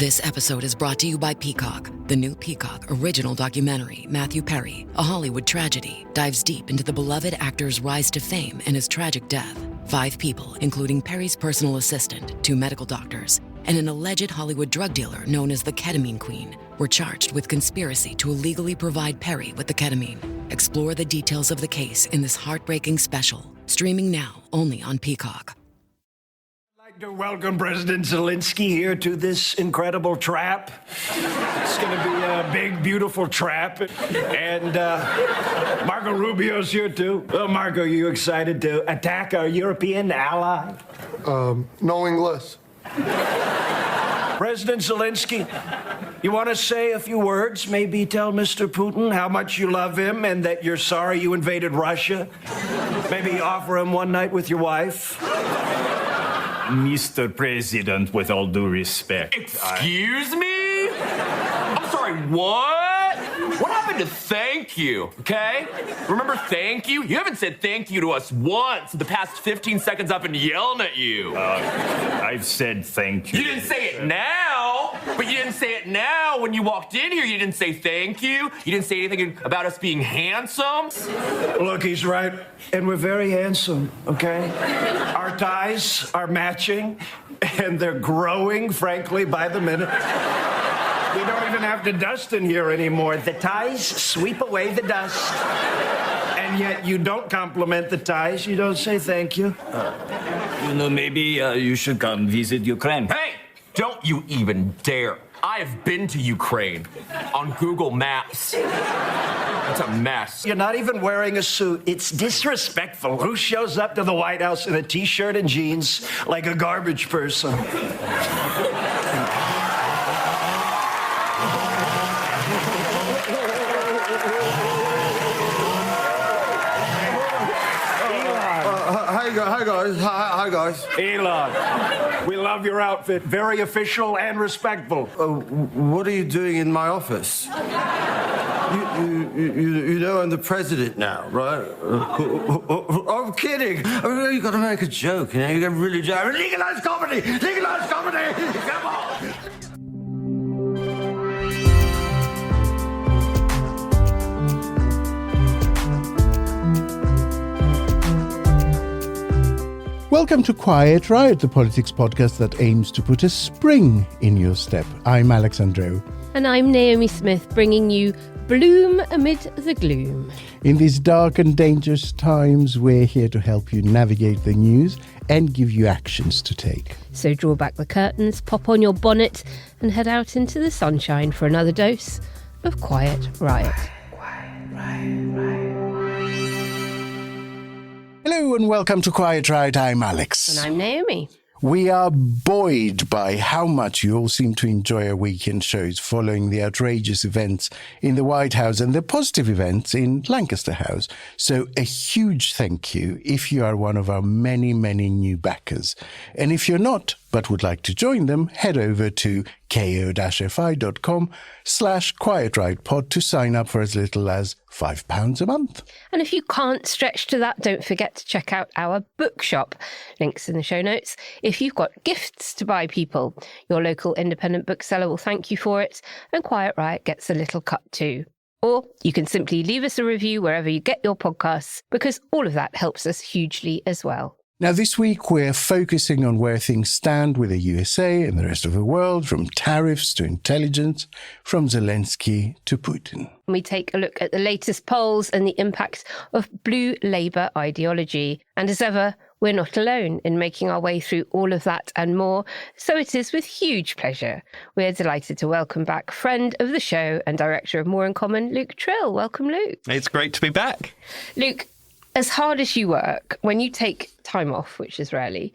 This episode is brought to you by Peacock. The new Peacock original documentary, Matthew Perry, A Hollywood Tragedy, dives deep into the beloved actor's rise to fame and his tragic death. 5 people, including Perry's personal assistant, 2 medical doctors, and an alleged Hollywood drug dealer known as the Ketamine Queen, were charged with conspiracy to illegally provide Perry with the ketamine. Explore the details of the case in this heartbreaking special, streaming now only on Peacock. I'd like to welcome President Zelensky here to this incredible trap. It's going to be a big, beautiful trap. And Marco Rubio's here too. Well, Marco, are you excited to attack our European ally? No English. President Zelensky, you want to say a few words? Maybe tell Mr. Putin how much you love him and that you're sorry you invaded Russia? Maybe offer him one night with your wife? Mr. President, with all due respect. Excuse me? I'm sorry, what? What happened to thank you, okay? Remember thank you? You haven't said thank you to us once in the past 15 seconds I've been yelling at you. I've said thank you. You didn't say it now, but you didn't say it now when you walked in here. You didn't say thank you. You didn't say anything about us being handsome. Look, he's right, and we're very handsome, okay? Our ties are matching, and they're growing, frankly, by the minute. We don't even have to dust in here anymore. The ties sweep away the dust. And yet you don't compliment the ties. You don't say thank you. Maybe you should come visit Ukraine. Hey, don't you even dare. I have been to Ukraine on Google Maps. It's a mess. You're not even wearing a suit. It's disrespectful. Who shows up to the White House in a T-shirt and jeans like a garbage person? Hi guys. Elon, we love your outfit. Very official and respectful. What are you doing in my office? You know I'm the president now, right? I'm kidding. I mean, you got to make a joke, you know? You got to really joke. Legalize comedy! Legalize comedy! Come on! Welcome to Quiet Riot, the politics podcast that aims to put a spring in your step. I'm Andreou. And I'm Naomi Smith, bringing you bloom amid the gloom. In these dark and dangerous times, we're here to help you navigate the news and give you actions to take. So draw back the curtains, pop on your bonnet, and head out into the sunshine for another dose of Quiet Riot. Hello and welcome to Quiet Riot. I'm Alex. And I'm Naomi. We are buoyed by how much you all seem to enjoy our weekend shows following the outrageous events in the White House and the positive events in Lancaster House. So a huge thank you if you are one of our many, many new backers. And if you're not, but would like to join them, head over to ko-fi.com/quietrightpod to sign up for as little as £5 a month. And if you can't stretch to that, don't forget to check out our bookshop. Links in the show notes. If you've got gifts to buy people, your local independent bookseller will thank you for it, and Quiet Riot gets a little cut too. Or you can simply leave us a review wherever you get your podcasts, because all of that helps us hugely as well. Now, this week, we're focusing on where things stand with the USA and the rest of the world, from tariffs to intelligence, from Zelensky to Putin. We take a look at the latest polls and the impact of blue Labour ideology. And as ever, we're not alone in making our way through all of that and more. So it is with huge pleasure we're delighted to welcome back friend of the show and director of More in Common, Luke Tryl. Welcome, Luke. It's great to be back. Luke, as hard as you work, when you take time off, which is rarely,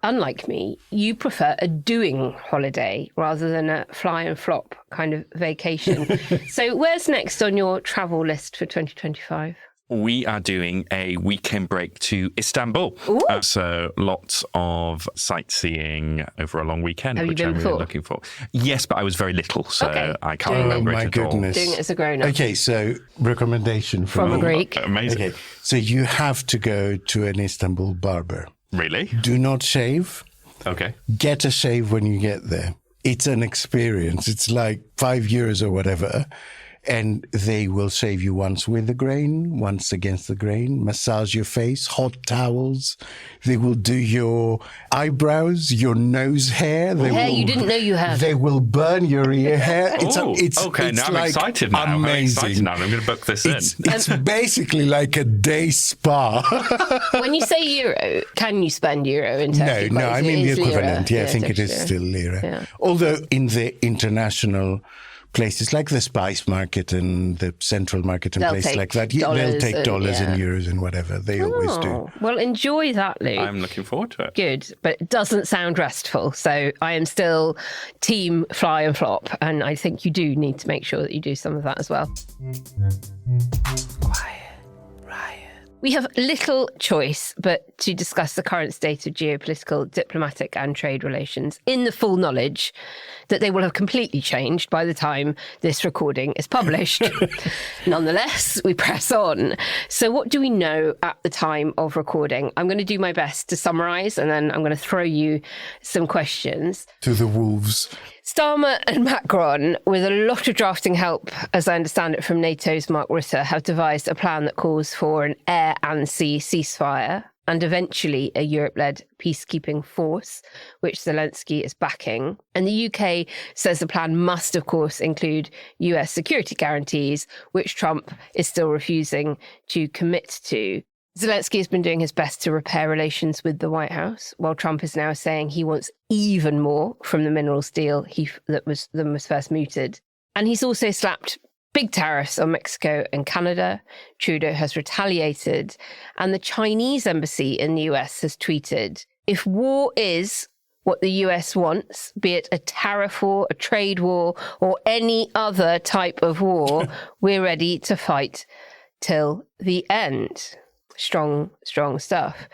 unlike me, you prefer a doing holiday rather than a fly and flop kind of vacation. So where's next on your travel list for 2025? We are doing a weekend break to Istanbul. So lots of sightseeing over a long weekend, Have which you been I'm before? really looking for. Yes, but I was very little, so Okay. I can't remember my it at all. goodness. Doing it as a grown-up. Okay, so recommendation From a Greek. Amazing. Okay, so you have to go to an Istanbul barber. Really? Do not shave. Okay. Get a shave when you get there. it's an experience. It's like €5 or whatever. And they will shave you once with the grain, once against the grain, massage your face, hot towels. They will do your eyebrows, your nose hair. You didn't know you had. They will burn your ear hair. Okay, now I'm excited now. Amazing. I'm excited now. I'm going to book this in. It's basically like a day spa. When you say euro, can you spend euro in Turkey? No, I mean the equivalent. Lira. I think it is still lira. Yeah. Although in the international places like the spice market and the central market and places like that, they'll take dollars and euros and whatever. They always do. Well, enjoy that, Luke. I'm looking forward to it. Good, but it doesn't sound restful. So I am still team fly and flop. And I think you do need to make sure that you do some of that as well. Quiet. We have little choice but to discuss the current state of geopolitical, diplomatic and trade relations in the full knowledge that they will have completely changed by the time this recording is published. Nonetheless, we press on. So what do we know at the time of recording? I'm going to do my best to summarise and then I'm going to throw you some questions. To the wolves. Starmer and Macron, with a lot of drafting help, as I understand it, from NATO's Mark Rutte, have devised a plan that calls for an air and sea ceasefire and eventually a Europe-led peacekeeping force, which Zelensky is backing. And the UK says the plan must, of course, include US security guarantees, which Trump is still refusing to commit to. Zelensky has been doing his best to repair relations with the White House, while Trump is now saying he wants even more from the minerals deal that was first mooted. And he's also slapped big tariffs on Mexico and Canada. Trudeau has retaliated. And the Chinese embassy in the US has tweeted, if war is what the US wants, be it a tariff war, a trade war, or any other type of war, we're ready to fight till the end. Strong stuff.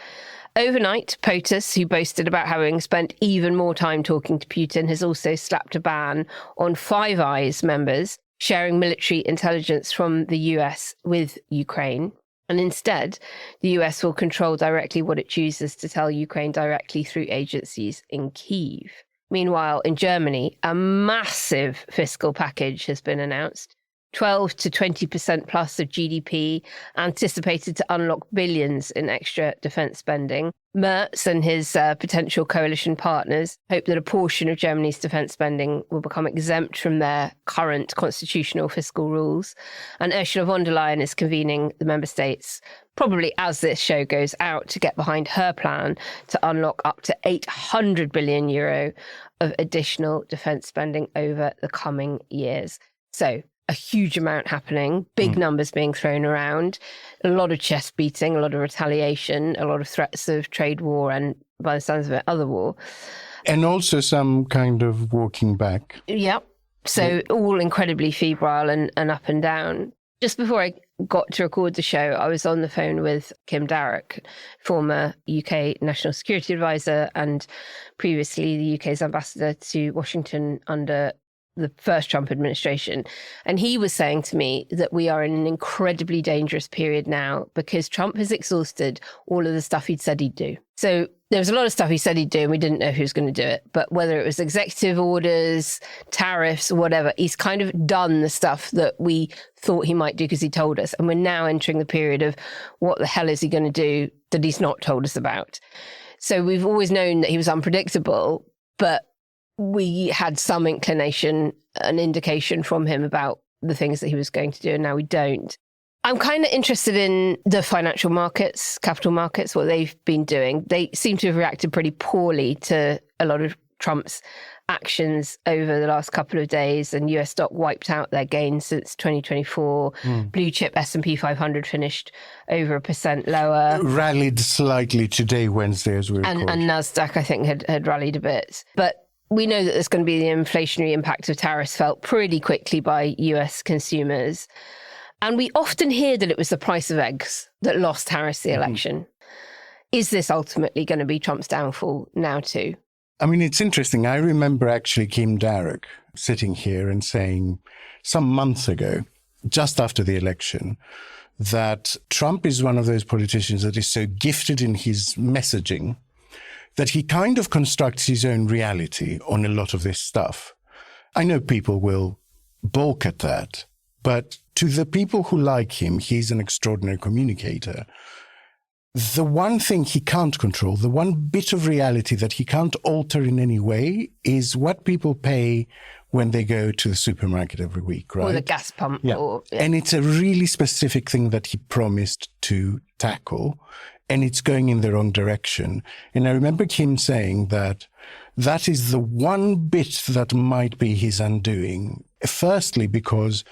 Overnight, POTUS, who boasted about having spent even more time talking to Putin, has also slapped a ban on Five Eyes members sharing military intelligence from the US with Ukraine. And instead, the US will control directly what it chooses to tell Ukraine directly through agencies in Kyiv. Meanwhile, in Germany, a massive fiscal package has been announced. 12 to 20% plus of GDP, anticipated to unlock billions in extra defence spending. Merz and his potential coalition partners hope that a portion of Germany's defence spending will become exempt from their current constitutional fiscal rules. And Ursula von der Leyen is convening the member states, probably as this show goes out, to get behind her plan to unlock up to €800 billion of additional defence spending over the coming years. So, a huge amount happening, big numbers being thrown around, a lot of chest beating, a lot of retaliation, a lot of threats of trade war and, by the sounds of it, other war. And also some kind of walking back. Yep. So all incredibly febrile and up and down. Just before I got to record the show, I was on the phone with Kim Darroch, former UK National Security Advisor and previously the UK's ambassador to Washington under the first Trump administration. And he was saying to me that we are in an incredibly dangerous period now because Trump has exhausted all of the stuff he'd said he'd do. So there was a lot of stuff he said he'd do and we didn't know who was going to do it. But whether it was executive orders, tariffs, whatever, he's kind of done the stuff that we thought he might do because he told us. And we're now entering the period of what the hell is he going to do that he's not told us about. So we've always known that he was unpredictable, but we had some inclination, an indication from him about the things that he was going to do, and now we don't. I'm kind of interested in the financial markets, capital markets, what they've been doing. They seem to have reacted pretty poorly to a lot of Trump's actions over the last couple of days, and US stock wiped out their gains since 2024. Blue chip S&P 500 finished over 1% lower. Rallied slightly today, Wednesday, as we record. And NASDAQ, I think, had rallied a bit. But we know that there's going to be the inflationary impact of tariffs felt pretty quickly by US consumers. And we often hear that it was the price of eggs that lost Harris the election. Is this ultimately going to be Trump's downfall now too? I mean, it's interesting. I remember actually Kim Darroch sitting here and saying some months ago, just after the election, that Trump is one of those politicians that is so gifted in his messaging that he kind of constructs his own reality on a lot of this stuff. I know people will balk at that, but to the people who like him, he's an extraordinary communicator. The one thing he can't control, the one bit of reality that he can't alter in any way, is what people pay when they go to the supermarket every week, right? Or the gas pump. Yeah. And it's a really specific thing that he promised to tackle, and it's going in the wrong direction. And I remember him saying that that is the one bit that might be his undoing. Firstly, because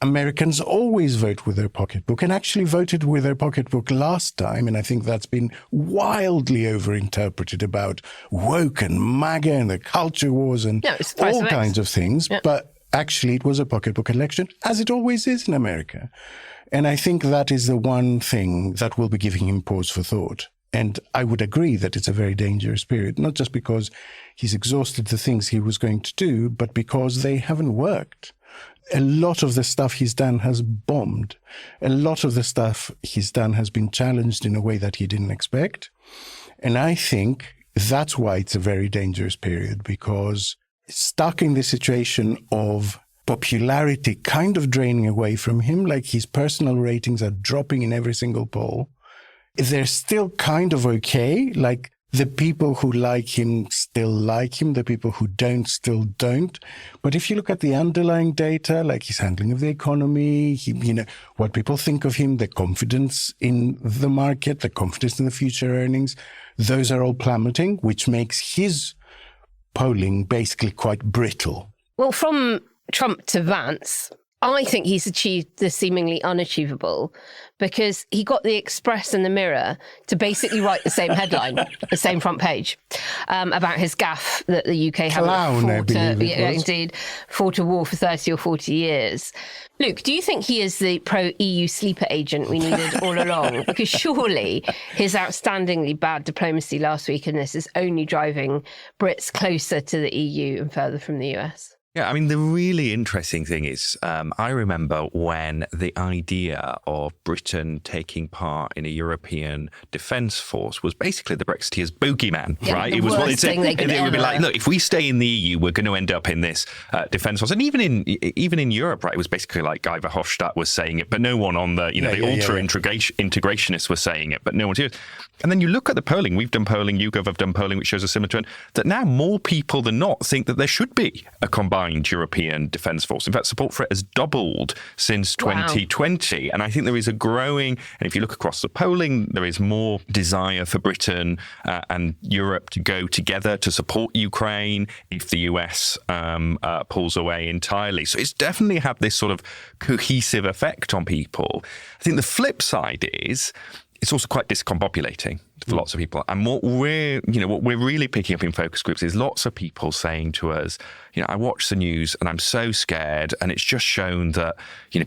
Americans always vote with their pocketbook, and actually voted with their pocketbook last time. And I think that's been wildly overinterpreted about woke and MAGA and the culture wars and all kinds of things. Yeah. But actually, it was a pocketbook election, as it always is in America. And I think that is the one thing that will be giving him pause for thought. And I would agree that it's a very dangerous period, not just because he's exhausted the things he was going to do, but because they haven't worked. A lot of the stuff he's done has bombed. A lot of the stuff he's done has been challenged in a way that he didn't expect. And I think that's why it's a very dangerous period, because stuck in the situation of popularity kind of draining away from him, like his personal ratings are dropping in every single poll. They're still kind of okay, like the people who like him still like him, the people who don't still don't. But if you look at the underlying data, like his handling of the economy, what people think of him, the confidence in the market, the confidence in the future earnings, those are all plummeting, which makes his polling basically quite brittle. Well, from Trump to Vance, I think he's achieved the seemingly unachievable, because he got the Express and the Mirror to basically write the same headline, the same front page, about his gaffe that the UK haven't fought a war for 30 or 40 years. Luke, do you think he is the pro-EU sleeper agent we needed all along? Because surely his outstandingly bad diplomacy last week in this is only driving Brits closer to the EU and further from the US. Yeah, I mean, the really interesting thing is, I remember when the idea of Britain taking part in a European defence force was basically the Brexiteers' bogeyman, right? It was what they would be like, look, if we stay in the EU, we're going to end up in this defence force. And even in Europe, right, it was basically like Guy Verhofstadt was saying it, but no one on the, ultra-integrationists was saying it, but no one did. And then you look at the polling. We've done polling, YouGov have done polling, which shows a similar trend, that now more people than not think that there should be a combined European defence force. In fact, support for it has doubled since 2020. And I think there is a growing, and if you look across the polling, there is more desire for Britain and Europe to go together to support Ukraine if the US pulls away entirely. So it's definitely had this sort of cohesive effect on people. I think the flip side is it's also quite discombobulating for lots of people. And what we're really picking up in focus groups is lots of people saying to us, I watch the news and I'm so scared, and it's just shown that,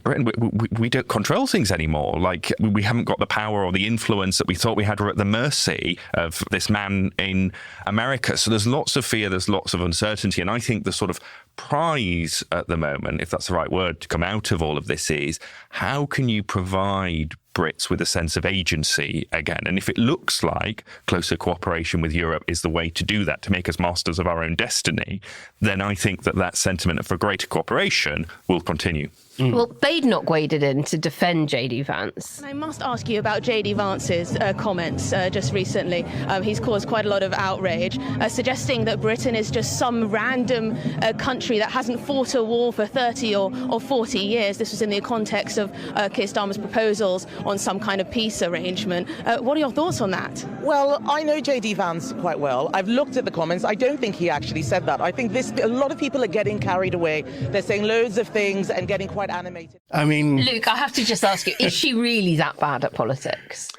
Britain, we don't control things anymore. Like, we haven't got the power or the influence that we thought we had. We're at the mercy of this man in America. So there's lots of fear, there's lots of uncertainty. And I think the sort of prize at the moment, if that's the right word, to come out of all of this is, how can you provide Brits with a sense of agency again? And if it looks like closer cooperation with Europe is the way to do that, to make us masters of our own destiny, then I think that sentiment for greater cooperation will continue. Well, Badenoch waded in to defend J.D. Vance. I must ask you about J.D. Vance's comments just recently. He's caused quite a lot of outrage, suggesting that Britain is just some random country that hasn't fought a war for 30 or 40 years. This was in the context of Keir Starmer's proposals on some kind of peace arrangement. What are your thoughts on that? Well, I know J.D. Vance quite well. I've looked at the comments. I don't think he actually said that. I think a lot of people are getting carried away. They're saying loads of things and getting quite animated. I mean, Luke, I have to just ask you, is she really that bad at politics?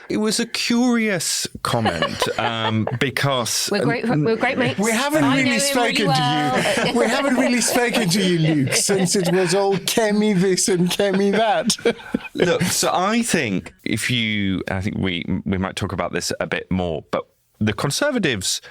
It was a curious comment because we're great mates. We haven't really spoken to you. We haven't really spoken to you, Luke, since it was all Kemi this and Kemi that. Look, so I think I think we might talk about this a bit more, but the Conservatives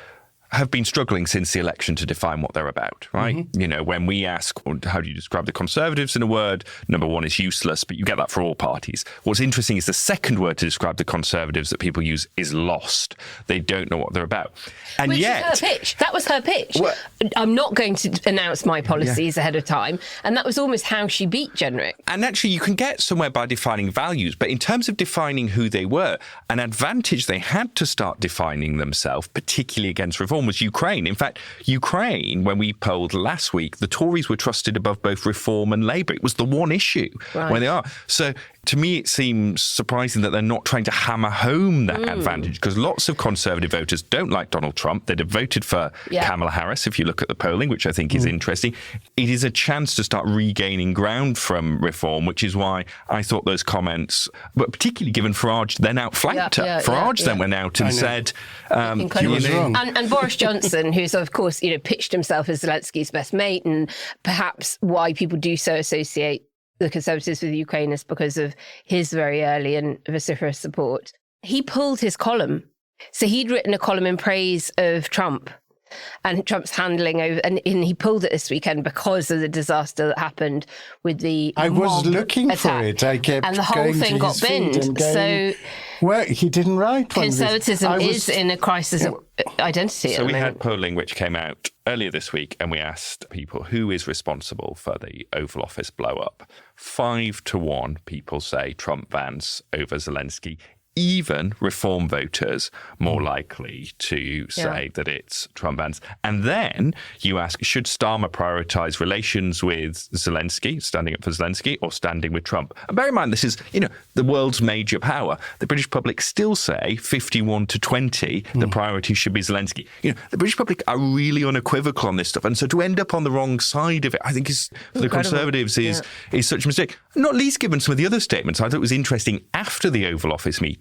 have been struggling since the election to define what they're about, right? Mm-hmm. You know, when we ask, how do you describe the Conservatives in a word? Number one is useless, but you get that for all parties. What's interesting is the second word to describe the Conservatives that people use is lost. They don't know what they're about. And Which yet... is her pitch. That was her pitch. Well, I'm not going to announce my policies ahead of time. And that was almost how she beat Jenrick. And actually, you can get somewhere by defining values. But in terms of defining who they were, an advantage they had to start defining themselves, particularly against reform, was Ukraine. In fact, Ukraine, when we polled last week, the Tories were trusted above both Reform and Labour. It was the one issue where they are. So to me, it seems surprising that they're not trying to hammer home that advantage, because lots of Conservative voters don't like Donald Trump. They'd have voted for Kamala Harris, if you look at the polling, which I think is interesting. It is a chance to start regaining ground from Reform, which is why I thought those comments, but particularly given Farage then outflanked her. Farage then went out and said... he was wrong. And Boris Johnson, who's, of course, pitched himself as Zelensky's best mate, and perhaps why people do so associate the Conservatives with Ukraine is because of his very early and vociferous support. He pulled his column. So he'd written a column in praise of Trump and Trump's handling over, and he pulled it this weekend because of the disaster that happened with the I was looking attack. for it. I kept and the whole going thing to got his feed binned. and going, So well, he didn't write one. conservatism is in a crisis of identity. So at we the had moment. polling which came out earlier this week, and we asked people who is responsible for the Oval Office blow-up. 5-1 people say Trump Vance over Zelensky. Even Reform voters more likely to say that it's Trump Vance. And then you ask, should Starmer prioritise relations with Zelensky, standing up for Zelensky, or standing with Trump? And bear in mind, this is, the world's major power. The British public still say 51-20, the priority should be Zelensky. The British public are really unequivocal on this stuff. And so to end up on the wrong side of it, I think is for the Conservatives is such a mistake. Not least given some of the other statements. I thought it was interesting after the Oval Office meeting.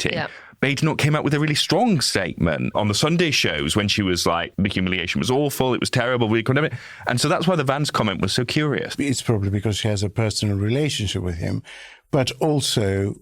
Badenoch came out with a really strong statement on the Sunday shows when she was like, the humiliation was awful, it was terrible, we condemn it. And so that's why the Vance comment was so curious. It's probably because she has a personal relationship with him, but also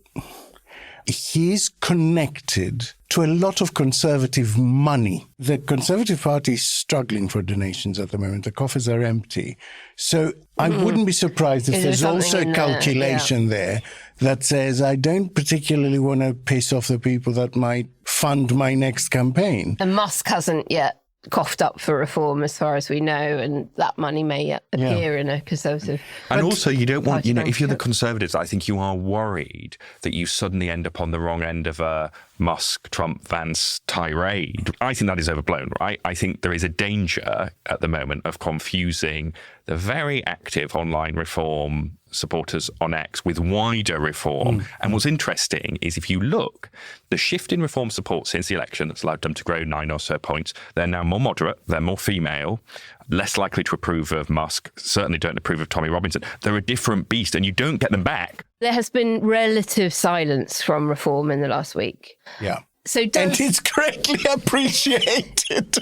he's connected to a lot of Conservative money. The Conservative Party is struggling for donations at the moment. The coffers are empty. So I wouldn't be surprised if there's also a calculation there that says, I don't particularly want to piss off the people that might fund my next campaign. And Musk hasn't yet coughed up for reform, as far as we know, and that money may yet appear in a Conservative. And also, you don't want, if you're the Conservatives, I think you are worried that you suddenly end up on the wrong end of a Musk, Trump, Vance tirade. I think that is overblown, right? I think there is a danger at the moment of confusing the very active online reform supporters on X with wider reform. And what's interesting is if you look, the shift in reform support since the election that's allowed them to grow 9 or so points, they're now more moderate, they're more female, less likely to approve of Musk, certainly don't approve of Tommy Robinson. They're a different beast and you don't get them back. There has been relative silence from reform in the last week. Yeah. So and it's greatly appreciated.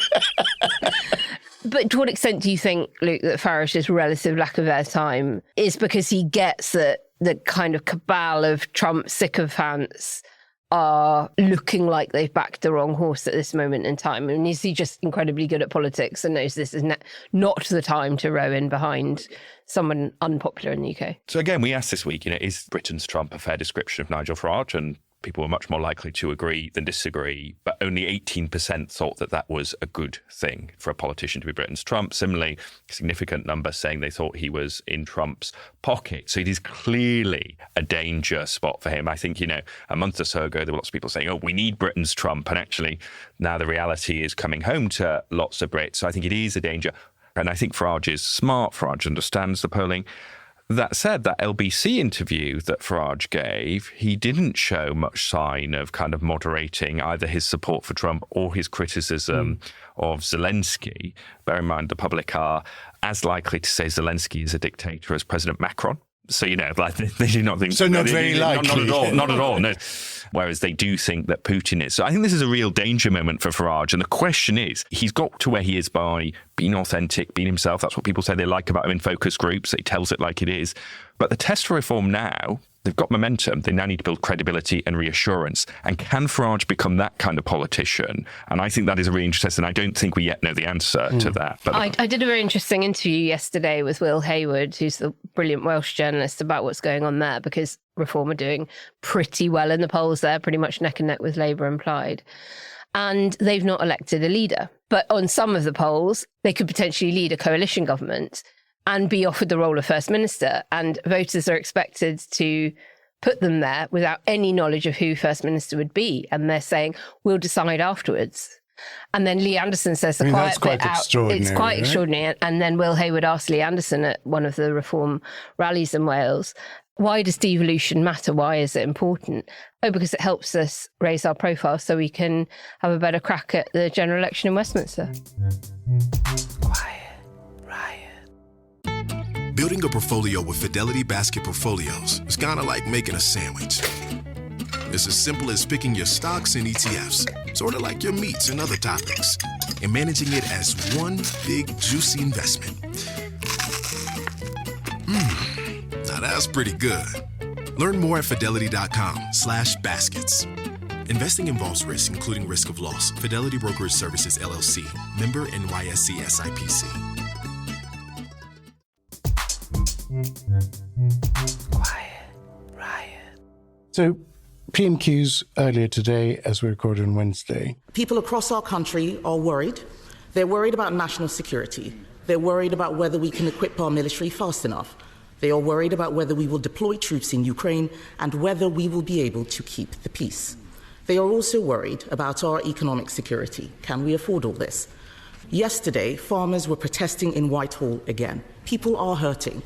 But to what extent do you think, Luke, that Farage's relative lack of airtime is because he gets that the kind of cabal of Trump sycophants are looking like they've backed the wrong horse at this moment in time? I mean, is he just incredibly good at politics and knows this is not the time to row in behind someone unpopular in the UK? So again, we asked this week, is Britain's Trump a fair description of Nigel Farage? And people were much more likely to agree than disagree, but only 18% thought that that was a good thing for a politician to be Britain's Trump. Similarly, a significant number saying they thought he was in Trump's pocket. So it is clearly a danger spot for him. I think, a month or so ago, there were lots of people saying, we need Britain's Trump. And actually, now the reality is coming home to lots of Brits. So I think it is a danger. And I think Farage is smart. Farage understands the polling. That said, that LBC interview that Farage gave, he didn't show much sign of kind of moderating either his support for Trump or his criticism of Zelensky. Bear in mind, the public are as likely to say Zelensky is a dictator as President Macron. So, they do not think... So not very likely. Not at all, no. Whereas they do think that Putin is. So I think this is a real danger moment for Farage. And the question is, he's got to where he is by being authentic, being himself. That's what people say they like about him in focus groups. He tells it like it is. But the test for reform now they've got momentum. They now need to build credibility and reassurance. And can Farage become that kind of politician? And I think that is a really interesting, and I don't think we yet know the answer to that. But I did a very interesting interview yesterday with Will Hayward, who's the brilliant Welsh journalist, about what's going on there, because Reform are doing pretty well in the polls there, pretty much neck and neck with Labour and Plaid. And they've not elected a leader. But on some of the polls, they could potentially lead a coalition government and be offered the role of First Minister. And voters are expected to put them there without any knowledge of who First Minister would be. And they're saying, we'll decide afterwards. And then Lee Anderson says the quiet bit out. It's quite extraordinary. And then Will Hayward asked Lee Anderson at one of the Reform rallies in Wales, why does devolution matter? Why is it important? Oh, because it helps us raise our profile so we can have a better crack at the general election in Westminster. Quiet Riot. Building a portfolio with Fidelity Basket Portfolios is kind of like making a sandwich. It's as simple as picking your stocks and ETFs, sort of like your meats and other topics, and managing it as one big, juicy investment. Now that's pretty good. Learn more at fidelity.com/baskets. Investing involves risk, including risk of loss. Fidelity Brokerage Services, LLC. Member NYSE SIPC. Quiet Riot. So, PMQs earlier today, as we record on Wednesday. People across our country are worried. They're worried about national security. They're worried about whether we can equip our military fast enough. They are worried about whether we will deploy troops in Ukraine and whether we will be able to keep the peace. They are also worried about our economic security. Can we afford all this? Yesterday, farmers were protesting in Whitehall again. People are hurting.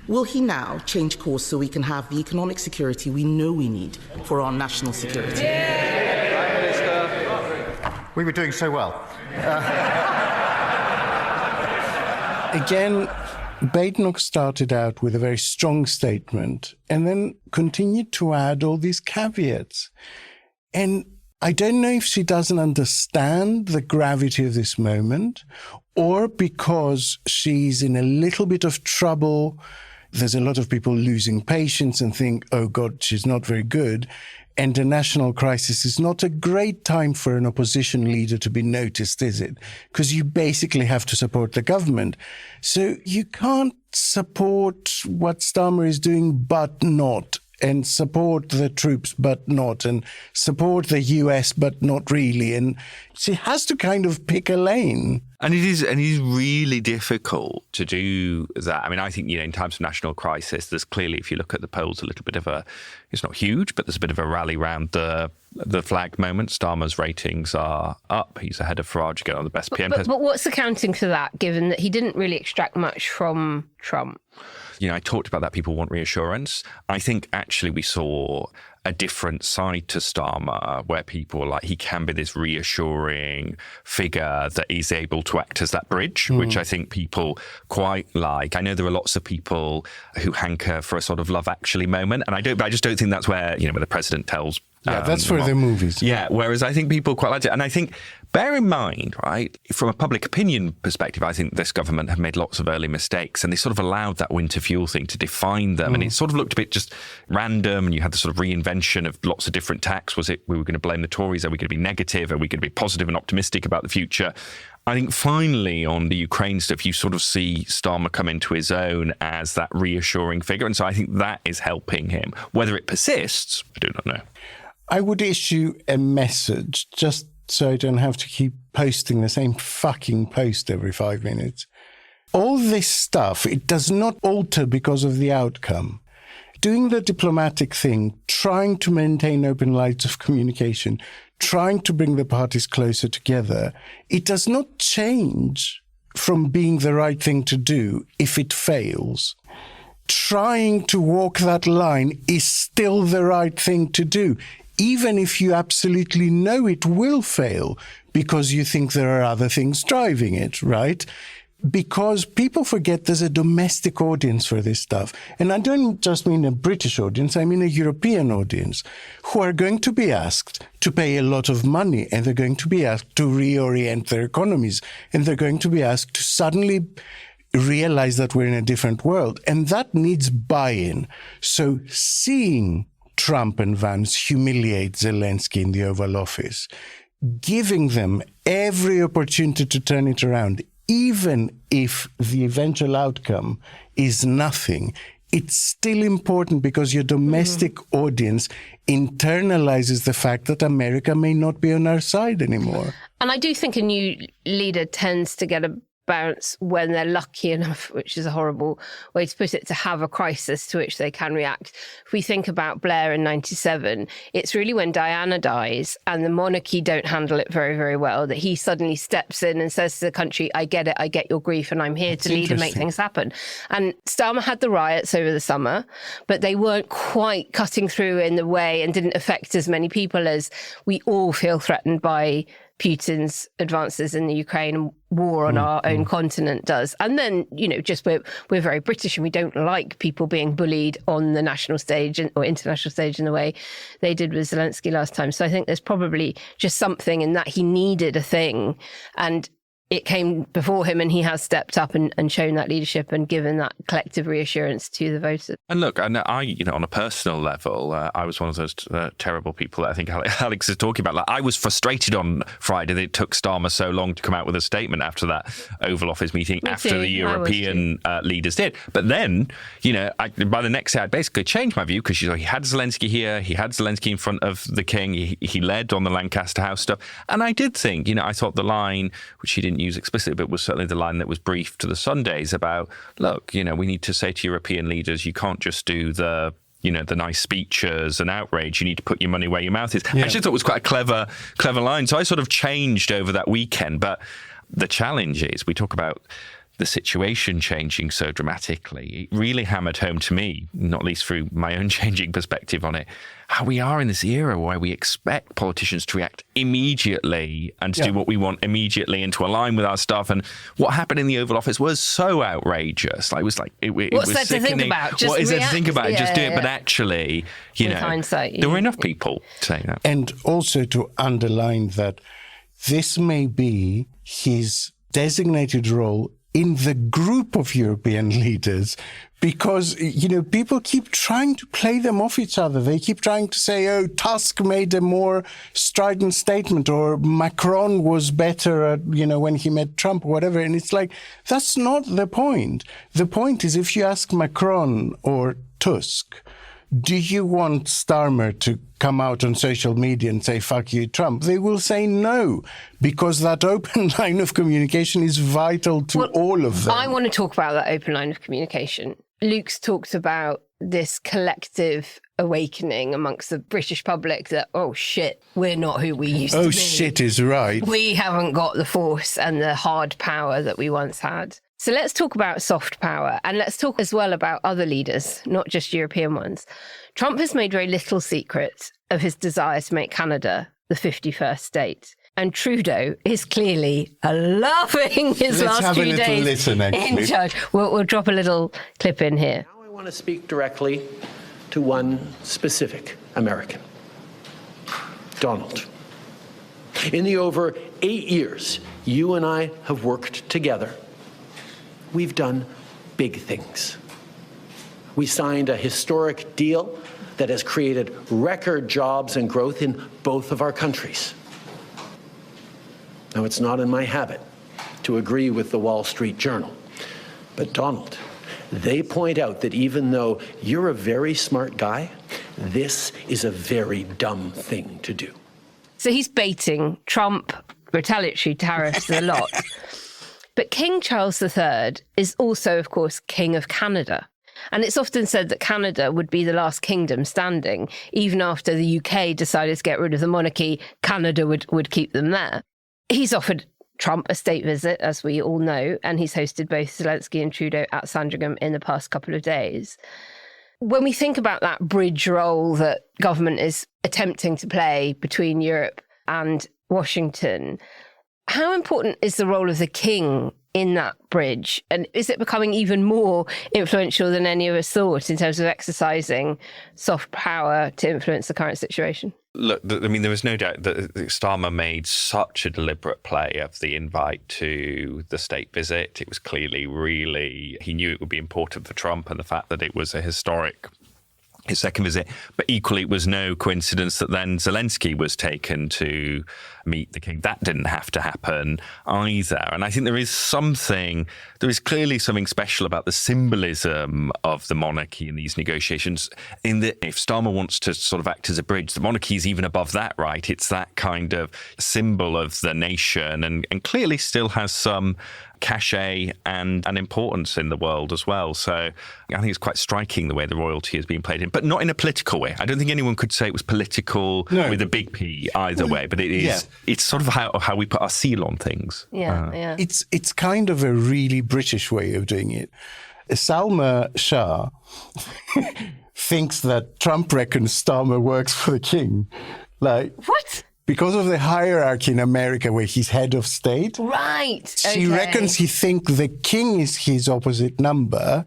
Will he now change course so we can have the economic security we know we need for our national security? Prime Minister. We were doing so well. Again, Badenoch started out with a very strong statement and then continued to add all these caveats. And I don't know if she doesn't understand the gravity of this moment or because she's in a little bit of trouble. There's a lot of people losing patience and think, oh God, she's not very good. And a national crisis is not a great time for an opposition leader to be noticed, is it? Because you basically have to support the government. So you can't support what Starmer is doing, but not, and support the troops, but not, and support the US, but not really. And she has to kind of pick a lane. And it is really difficult to do that. I mean, I think, in times of national crisis, there's clearly, if you look at the polls, a little bit of it's not huge, but there's a bit of a rally around the flag moment. Starmer's ratings are up. He's ahead of Farage, again on the best PM test. But what's accounting for that, given that he didn't really extract much from Trump? I talked about that. People want reassurance. I think actually we saw a different side to Starmer where people were like, he can be this reassuring figure that is able to act as that bridge, which I think people quite like. I know there are lots of people who hanker for a sort of Love Actually moment, and I just don't think that's where, where the president tells. Yeah, that's for the movies. Yeah, whereas I think people quite liked it. And I think, bear in mind, right, from a public opinion perspective, I think this government have made lots of early mistakes and they sort of allowed that winter fuel thing to define them. And it sort of looked a bit just random, and you had the sort of reinvention of lots of different tacks. Was it we were going to blame the Tories? Are we going to be negative? Are we going to be positive and optimistic about the future? I think finally on the Ukraine stuff, you sort of see Starmer come into his own as that reassuring figure. And so I think that is helping him. Whether it persists, I do not know. I would issue a message just so I don't have to keep posting the same fucking post every 5 minutes. All this stuff, it does not alter because of the outcome. Doing the diplomatic thing, trying to maintain open lines of communication, trying to bring the parties closer together, it does not change from being the right thing to do if it fails. Trying to walk that line is still the right thing to do, even if you absolutely know it will fail because you think there are other things driving it, right? Because people forget there's a domestic audience for this stuff. And I don't just mean a British audience, I mean a European audience who are going to be asked to pay a lot of money, and they're going to be asked to reorient their economies, and they're going to be asked to suddenly realize that we're in a different world. And that needs buy-in. So seeing Trump and Vance humiliate Zelensky in the Oval Office, giving them every opportunity to turn it around, even if the eventual outcome is nothing, it's still important because your domestic audience internalizes the fact that America may not be on our side anymore. And I do think a new leader tends to get a bounce when they're lucky enough, which is a horrible way to put it, to have a crisis to which they can react. If we think about Blair in 97, it's really when Diana dies and the monarchy don't handle it very, very well that he suddenly steps in and says to the country, I get it, I get your grief, and I'm here to lead and make things happen. And Starmer had the riots over the summer, but they weren't quite cutting through in the way and didn't affect as many people as we all feel threatened by Putin's advances in the Ukraine war on our own continent does. And then, just we're very British and we don't like people being bullied on the national stage or international stage in the way they did with Zelensky last time. So I think there's probably just something in that he needed a thing, and it came before him, and he has stepped up and shown that leadership and given that collective reassurance to the voters. And look, and I, on a personal level, I was one of those terrible people that I think Alex is talking about. Like, I was frustrated on Friday that it took Starmer so long to come out with a statement after that Oval Office meeting, after the European leaders did. But then, by the next day, I'd basically changed my view because he had Zelensky here, he had Zelensky in front of the king, he led on the Lancaster House stuff. And I did think, I thought the line, which he didn't use explicitly, but was certainly the line that was briefed to the Sundays about, look, we need to say to European leaders, you can't just do the nice speeches and outrage. You need to put your money where your mouth is. Yeah. I actually thought it was quite a clever line. So I sort of changed over that weekend. But the challenge is, we talk about the situation changing so dramatically. It really hammered home to me, not least through my own changing perspective on it, how we are in this era where we expect politicians to react immediately and to do what we want immediately and to align with our stuff. And what happened in the Oval Office was so outrageous. It was what's there to think about? What is there to think about? Just do it. But actually, hindsight, there were enough people saying that. And also to underline that this may be his designated role in the group of European leaders, because, people keep trying to play them off each other. They keep trying to say, Tusk made a more strident statement, or Macron was better at, when he met Trump, or whatever. And it's like, that's not the point. The point is, if you ask Macron or Tusk, do you want Starmer to come out on social media and say, fuck you, Trump? They will say no, because that open line of communication is vital to all of them. I want to talk about that open line of communication. Luke's talked about this collective awakening amongst the British public that, oh shit, we're not who we used to be. Oh shit is right. We haven't got the force and the hard power that we once had. So let's talk about soft power, and let's talk as well about other leaders, not just European ones. Trump has made very little secret of his desire to make Canada the 51st state. And Trudeau is clearly loving his last few days in charge. We'll drop a little clip in here. Now I want to speak directly to one specific American, Donald. In the over 8 years you and I have worked together, we've done big things. We signed a historic deal that has created record jobs and growth in both of our countries. Now, it's not in my habit to agree with the Wall Street Journal, but Donald, they point out that even though you're a very smart guy, this is a very dumb thing to do. So he's baiting Trump, retaliatory tariffs a lot. But King Charles III is also, of course, King of Canada. And it's often said that Canada would be the last kingdom standing. Even after the UK decided to get rid of the monarchy, Canada would keep them there. He's offered Trump a state visit, as we all know, and he's hosted both Zelensky and Trudeau at Sandringham in the past couple of days. When we think about that bridge role that government is attempting to play between Europe and Washington, how important is the role of the king in that bridge? And is it becoming even more influential than any of us thought in terms of exercising soft power to influence the current situation? Look, I mean, there was no doubt that Starmer made such a deliberate play of the invite to the state visit. It was clearly really, he knew it would be important for Trump, and the fact that it was a historic, his second visit. But equally, it was no coincidence that then Zelensky was taken to meet the king. That didn't have to happen either. And I think there is clearly something special about the symbolism of the monarchy in these negotiations, in that if Starmer wants to sort of act as a bridge, the monarchy is even above that, right? It's that kind of symbol of the nation, and clearly still has some cachet and importance in the world as well. So I think it's quite striking the way the royalty is being played in, but not in a political way. I don't think anyone could say it was political with a big P either way, but it is. Yeah. It's sort of how we put our seal on things. Yeah. It's kind of a really British way of doing it. Salma Shah thinks that Trump reckons Starmer works for the king. Like, what? Because of the hierarchy in America where he's head of state. Right. She reckons he thinks the king is his opposite number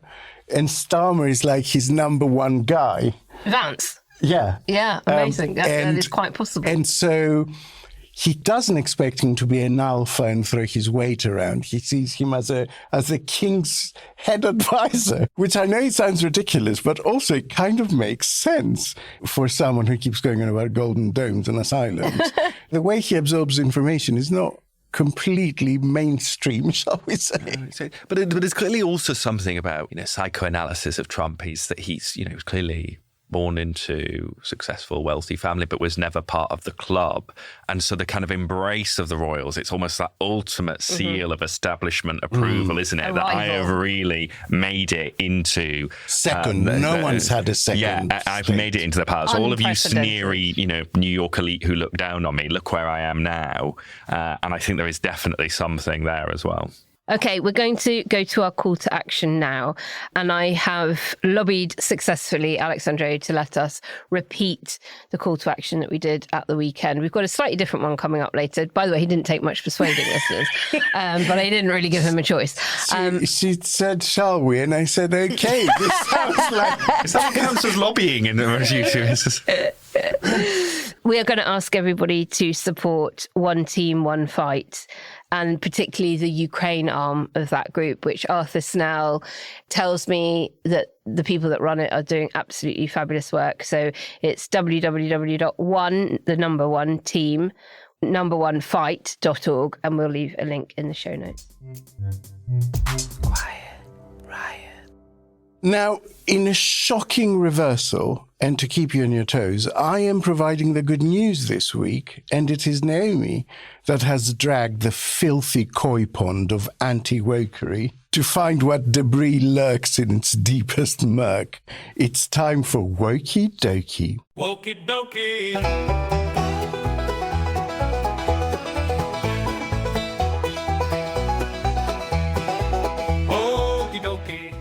and Starmer is like his number one guy. Vance. Yeah. Yeah, amazing. That is quite possible. And so he doesn't expect him to be an alpha and throw his weight around. He sees him as the king's head advisor, which I know it sounds ridiculous, but also it kind of makes sense for someone who keeps going on about golden domes and asylums. The way he absorbs information is not completely mainstream, shall we say. But there's clearly also something about, psychoanalysis of Trump. He's clearly born into successful, wealthy family, but was never part of the club. And so the kind of embrace of the royals, it's almost that ultimate seal of establishment approval, isn't it? That I have really made it into... Second. No one's had a second. Yeah, I've made it into the palace. All of you sneery, New York elite who look down on me, look where I am now. And I think there is definitely something there as well. Okay, we're going to go to our call to action now. And I have lobbied successfully Alex Andreou to let us repeat the call to action that we did at the weekend. We've got a slightly different one coming up later. By the way, he didn't take much persuading listeners, but I didn't really give him a choice. She said, shall we? And I said, okay. This sounds like... That counts as lobbying in the We are going to ask everybody to support One Team, One Fight, and particularly the Ukraine arm of that group, which Arthur Snell tells me that the people that run it are doing absolutely fabulous work. So it's www.one team1fight.org, and we'll leave a link in the show notes. Quiet riot. Now, in a shocking reversal, and to keep you on your toes, I am providing the good news this week, and it is Naomi that has dragged the filthy koi pond of anti-wokery to find what debris lurks in its deepest murk. It's time for Wokey Dokey. Wokey Dokey.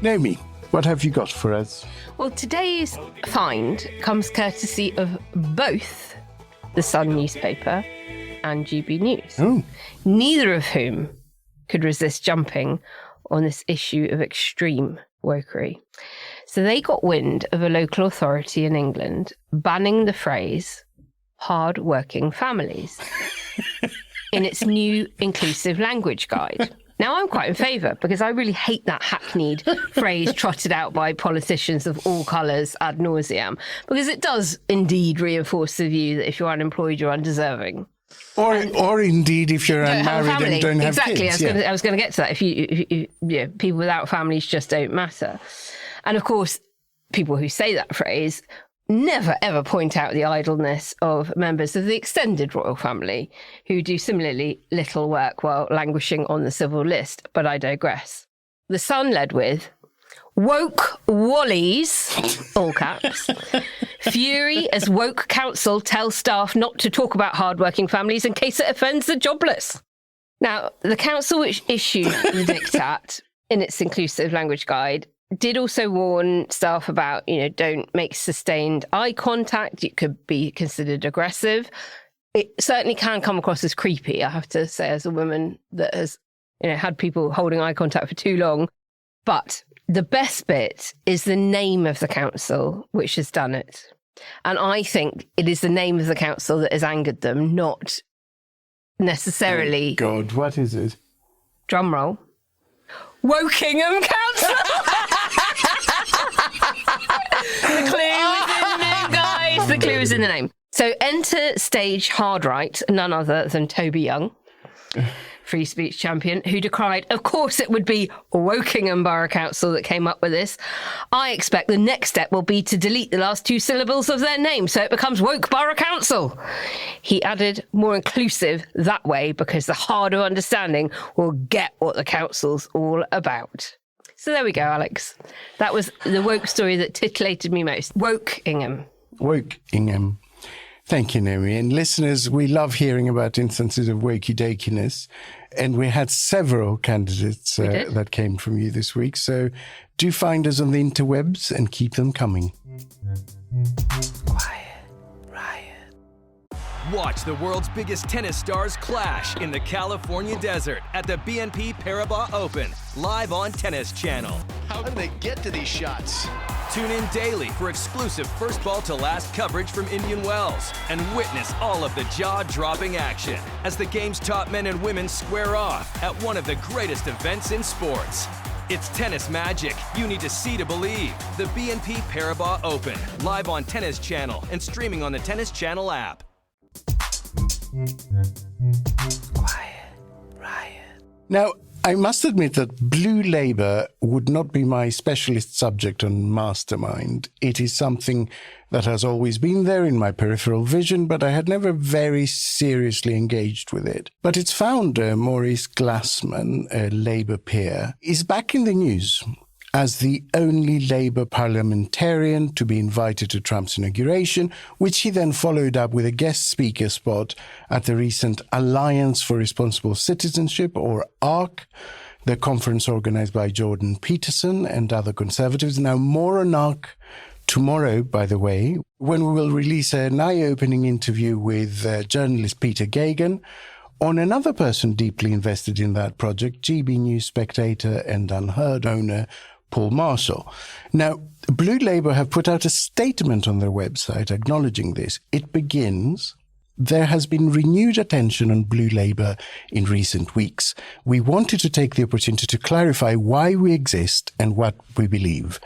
Naomi, what have you got for us? Well, today's find comes courtesy of both the Sun newspaper and GB News, neither of whom could resist jumping on this issue of extreme wokery. So they got wind of a local authority in England banning the phrase hard-working families in its new inclusive language guide. Now, I'm quite in favour because I really hate that hackneyed phrase trotted out by politicians of all colours ad nauseam, because it does indeed reinforce the view that if you're unemployed, you're undeserving. Or indeed, if you're unmarried and don't have kids. Exactly, I was going to get to that. If you people without families just don't matter. And of course, people who say that phrase never, ever point out the idleness of members of the extended royal family who do similarly little work while languishing on the civil list. But I digress. The Sun led with, woke Wallies, all caps, fury as woke council tells staff not to talk about hardworking families in case it offends the jobless. Now, the council which issued the diktat in its inclusive language guide did also warn staff about, don't make sustained eye contact. It could be considered aggressive. It certainly can come across as creepy, I have to say, as a woman that has, had people holding eye contact for too long. But the best bit is the name of the council which has done it. And I think it is the name of the council that has angered them, not necessarily... Oh God, what is it? Drum roll. Wokingham Council! The clue is in the name, guys. The clue is in the name. So enter stage hard right, none other than Toby Young, free speech champion, who decried, of course it would be Wokingham Borough Council that came up with this. I expect the next step will be to delete the last 2 syllables of their name so it becomes Woke Borough Council. He added, more inclusive that way because the hard of understanding will get what the council's all about. So there we go, Alex. That was the woke story that titillated me most. Wokingham. Wokingham. Thank you, Naomi. And listeners, we love hearing about instances of wokey-dokiness. And we had several candidates that came from you this week. So do find us on the interwebs and keep them coming. Watch the world's biggest tennis stars clash in the California desert at the BNP Paribas Open, live on Tennis Channel. How do they get to these shots? Tune in daily for exclusive first ball to last coverage from Indian Wells and witness all of the jaw-dropping action as the game's top men and women square off at one of the greatest events in sports. It's tennis magic you need to see to believe. The BNP Paribas Open, live on Tennis Channel and streaming on the Tennis Channel app. Now, I must admit that Blue Labour would not be my specialist subject on Mastermind. It is something that has always been there in my peripheral vision, but I had never very seriously engaged with it. But its founder, Maurice Glassman, a Labour peer, is back in the news as the only Labour parliamentarian to be invited to Trump's inauguration, which he then followed up with a guest speaker spot at the recent Alliance for Responsible Citizenship, or ARC, the conference organised by Jordan Peterson and other Conservatives. Now, more on ARC tomorrow, by the way, when we will release an eye-opening interview with journalist Peter Gagan on another person deeply invested in that project, GB News spectator and Unheard owner Paul Marshall. Now, Blue Labour have put out a statement on their website acknowledging this. It begins, there has been renewed attention on Blue Labour in recent weeks. We wanted to take the opportunity to clarify why we exist and what we believe.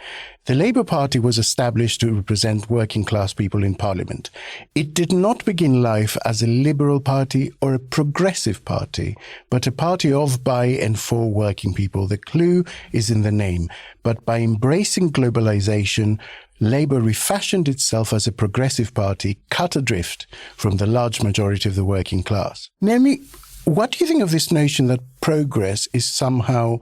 The Labour Party was established to represent working class people in Parliament. It did not begin life as a liberal party or a progressive party, but a party of, by and for working people. The clue is in the name. But by embracing globalization, Labour refashioned itself as a progressive party, cut adrift from the large majority of the working class. Naomi, what do you think of this notion that progress is somehow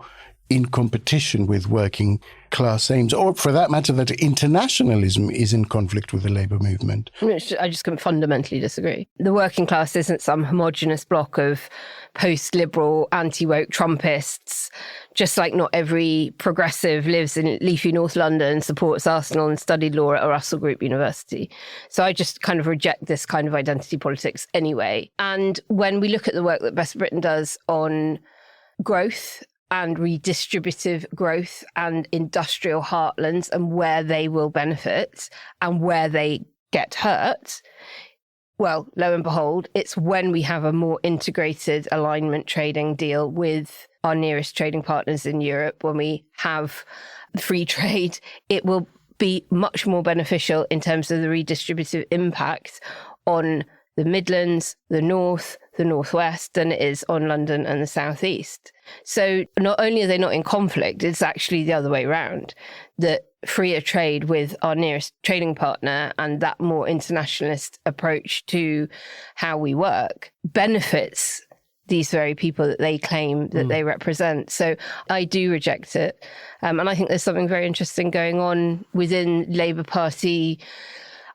in competition with working class aims, or for that matter, that internationalism is in conflict with the labour movement? I just can fundamentally disagree. The working class isn't some homogenous block of post-liberal, anti-woke Trumpists, just like not every progressive lives in leafy North London, supports Arsenal and studied law at a Russell Group University. So I just kind of reject this kind of identity politics anyway. And when we look at the work that Best Britain does on growth and redistributive growth and industrial heartlands and where they will benefit and where they get hurt, well, lo and behold, it's when we have a more integrated alignment trading deal with our nearest trading partners in Europe, when we have free trade, it will be much more beneficial in terms of the redistributive impact on the Midlands, the North, the Northwest than it is on London and the Southeast. So not only are they not in conflict, it's actually the other way around, that freer trade with our nearest trading partner and that more internationalist approach to how we work benefits these very people that they claim that they represent. So I do reject it. And I think there's something very interesting going on within Labour Party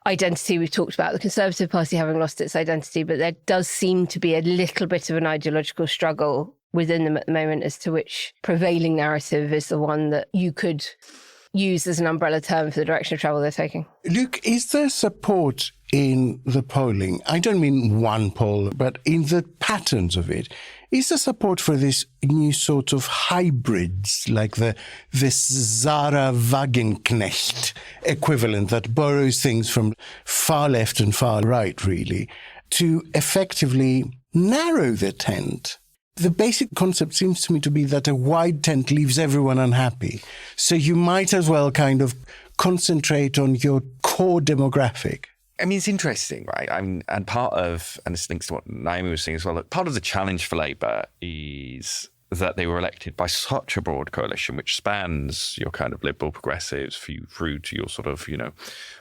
identity. We've talked about the Conservative Party having lost its identity, but there does seem to be a little bit of an ideological struggle within them at the moment as to which prevailing narrative is the one that you could use as an umbrella term for the direction of travel they're taking. Luke, is there support in the polling, I don't mean one poll, but in the patterns of it, is the support for this new sort of hybrids, like this Sarah Wagenknecht equivalent that borrows things from far left and far right, really, to effectively narrow the tent. The basic concept seems to me to be that a wide tent leaves everyone unhappy. So you might as well kind of concentrate on your core demographic. I mean, it's interesting, right? I mean, and part of, and this links to what Naomi was saying as well, look, part of the challenge for Labour is that they were elected by such a broad coalition, which spans your kind of liberal progressives through to your sort of,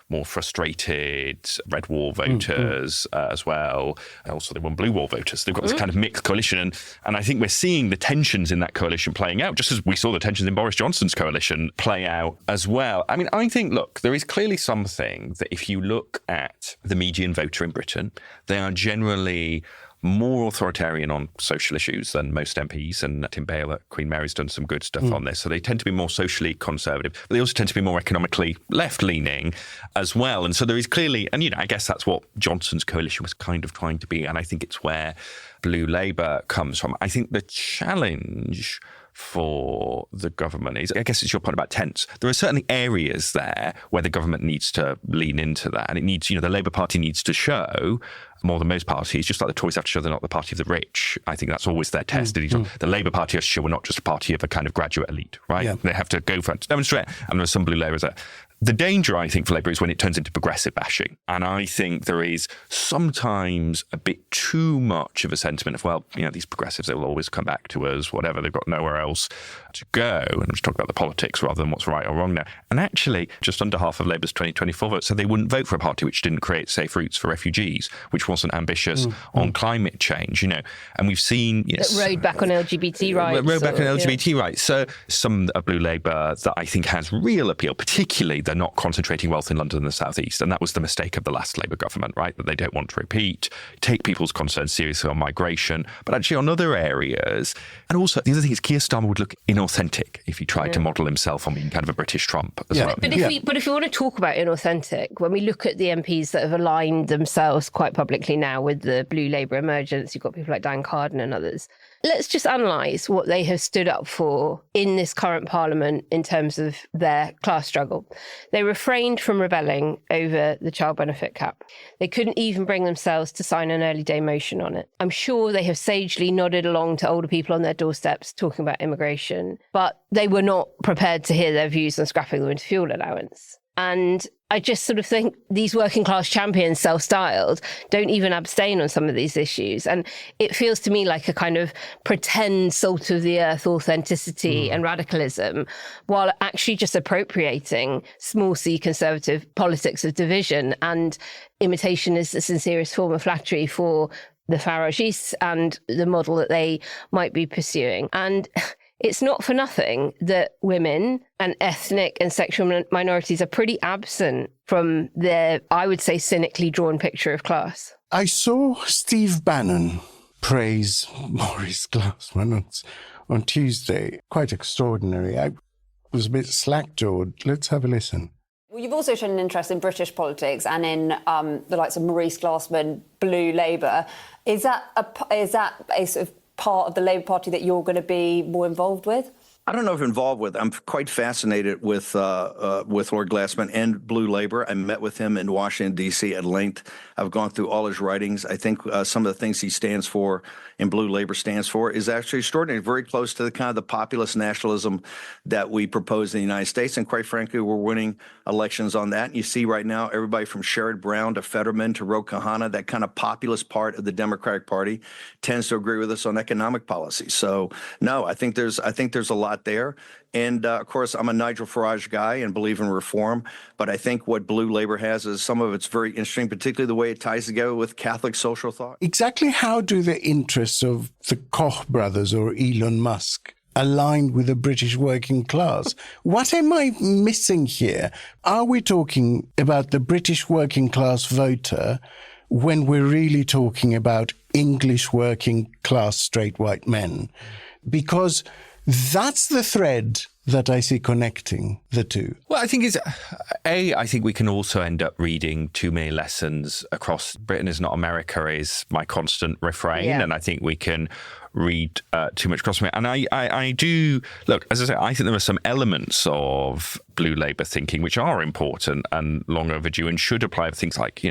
more frustrated red wall voters as well. And also, they won blue wall voters. They've got this kind of mixed coalition. And I think we're seeing the tensions in that coalition playing out, just as we saw the tensions in Boris Johnson's coalition play out as well. I mean, I think, look, there is clearly something that if you look at the median voter in Britain, they are generally more authoritarian on social issues than most MPs, and Tim Bale at Queen Mary's done some good stuff on this. So they tend to be more socially conservative, but they also tend to be more economically left-leaning as well. And so there is clearly, and I guess that's what Johnson's coalition was kind of trying to be, and I think it's where Blue Labour comes from. I think the challenge for the government is, I guess it's your point about tents. There are certainly areas there where the government needs to lean into that. And it needs, the Labour Party needs to show, more than most parties, just like the Tories have to show they're not the party of the rich. I think that's always their test. The Labour Party has to show we're not just a party of a kind of graduate elite, right? Yeah. They have to go for it to demonstrate. And there's some blue Labourers there. The danger, I think, for Labour is when it turns into progressive bashing. And I think there is sometimes a bit too much of a sentiment of, well, these progressives, they will always come back to us, whatever, they've got nowhere else to go. And I'm just talking about the politics rather than what's right or wrong now. And actually, just under half of Labour's 2024 votes said they wouldn't vote for a party which didn't create safe routes for refugees, which wasn't ambitious on climate change, And we've seen... That rode back on LGBT rights. Rode back on LGBT rights. So some of Blue Labour that I think has real appeal, particularly they're not concentrating wealth in London and the South East. And that was the mistake of the last Labour government, right? That they don't want to repeat, take people's concerns seriously on migration, but actually on other areas. And also, the other thing is Keir Starmer would look inauthentic if he tried to model himself on being kind of a British Trump as well. But if you want to talk about inauthentic, when we look at the MPs that have aligned themselves quite publicly now with the Blue Labour emergence, you've got people like Dan Carden and others. Let's just analyse what they have stood up for in this current parliament in terms of their class struggle. They refrained from rebelling over the child benefit cap. They couldn't even bring themselves to sign an early day motion on it. I'm sure they have sagely nodded along to older people on their doorsteps talking about immigration, but they were not prepared to hear their views on scrapping the winter fuel allowance. And I just sort of think these working class champions, self-styled, don't even abstain on some of these issues. And it feels to me like a kind of pretend salt of the earth authenticity and radicalism, while actually just appropriating small c conservative politics of division. And imitation is the sincerest form of flattery for the Faragists and the model that they might be pursuing. And it's not for nothing that women and ethnic and sexual minorities are pretty absent from their, I would say, cynically drawn picture of class. I saw Steve Bannon praise Maurice Glasman on Tuesday. Quite extraordinary. I was a bit slack-jawed. Let's have a listen. Well, you've also shown an interest in British politics and in the likes of Maurice Glasman, Blue Labour. Is that a sort of part of the Labour Party that you're going to be more involved with? I don't know if involved with. I'm quite fascinated with Lord Glasman and Blue Labour. I met with him in Washington, D.C. at length. I've gone through all his writings. I think some of the things he stands for and Blue Labour stands for is actually extraordinary, very close to the kind of the populist nationalism that we propose in the United States. And quite frankly, we're winning elections on that. And you see right now, everybody from Sherrod Brown to Fetterman to Ro Khanna, that kind of populist part of the Democratic Party tends to agree with us on economic policy. So no, I think there's a lot there. And of course, I'm a Nigel Farage guy and believe in reform. But I think what Blue Labour has is some of it's very interesting, particularly the way it ties together with Catholic social thought. Exactly how do the interests of the Koch brothers or Elon Musk align with the British working class? What am I missing here? Are we talking about the British working class voter when we're really talking about English working class straight white men? Because that's the thread that I see connecting the two. Well, I think I think we can also end up reading too many lessons across Britain is not America is my constant refrain. Yeah. And I think we can read too much across me. And I do, look, as I say, I think there are some elements of Blue Labour thinking which are important and long overdue and should apply to things like,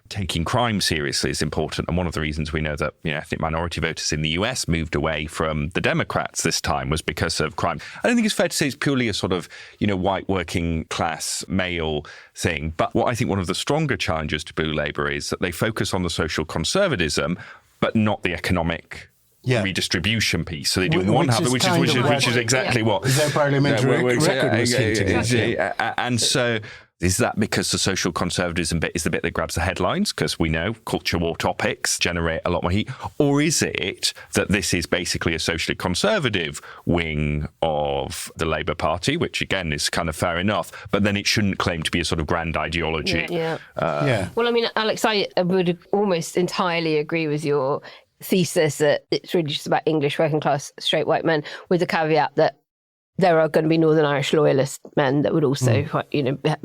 taking crime seriously is important. And one of the reasons we know that, ethnic minority voters in the US moved away from the Democrats this time was because of crime. I don't think it's fair to say it's purely a sort of, white working class male thing. But what I think one of the stronger challenges to Blue Labour is that they focus on the social conservatism, but not the economic redistribution piece. So they do one habit, which is exactly what their parliamentary record was hinting at. And so is that because the social conservatism bit is the bit that grabs the headlines? Because we know culture war topics generate a lot more heat. Or is it that this is basically a socially conservative wing of the Labour Party, which again is kind of fair enough, but then it shouldn't claim to be a sort of grand ideology? Well, I mean, Alex, I would almost entirely agree with your thesis that it's really just about English working class straight white men, with the caveat that there are going to be Northern Irish loyalist men that would also,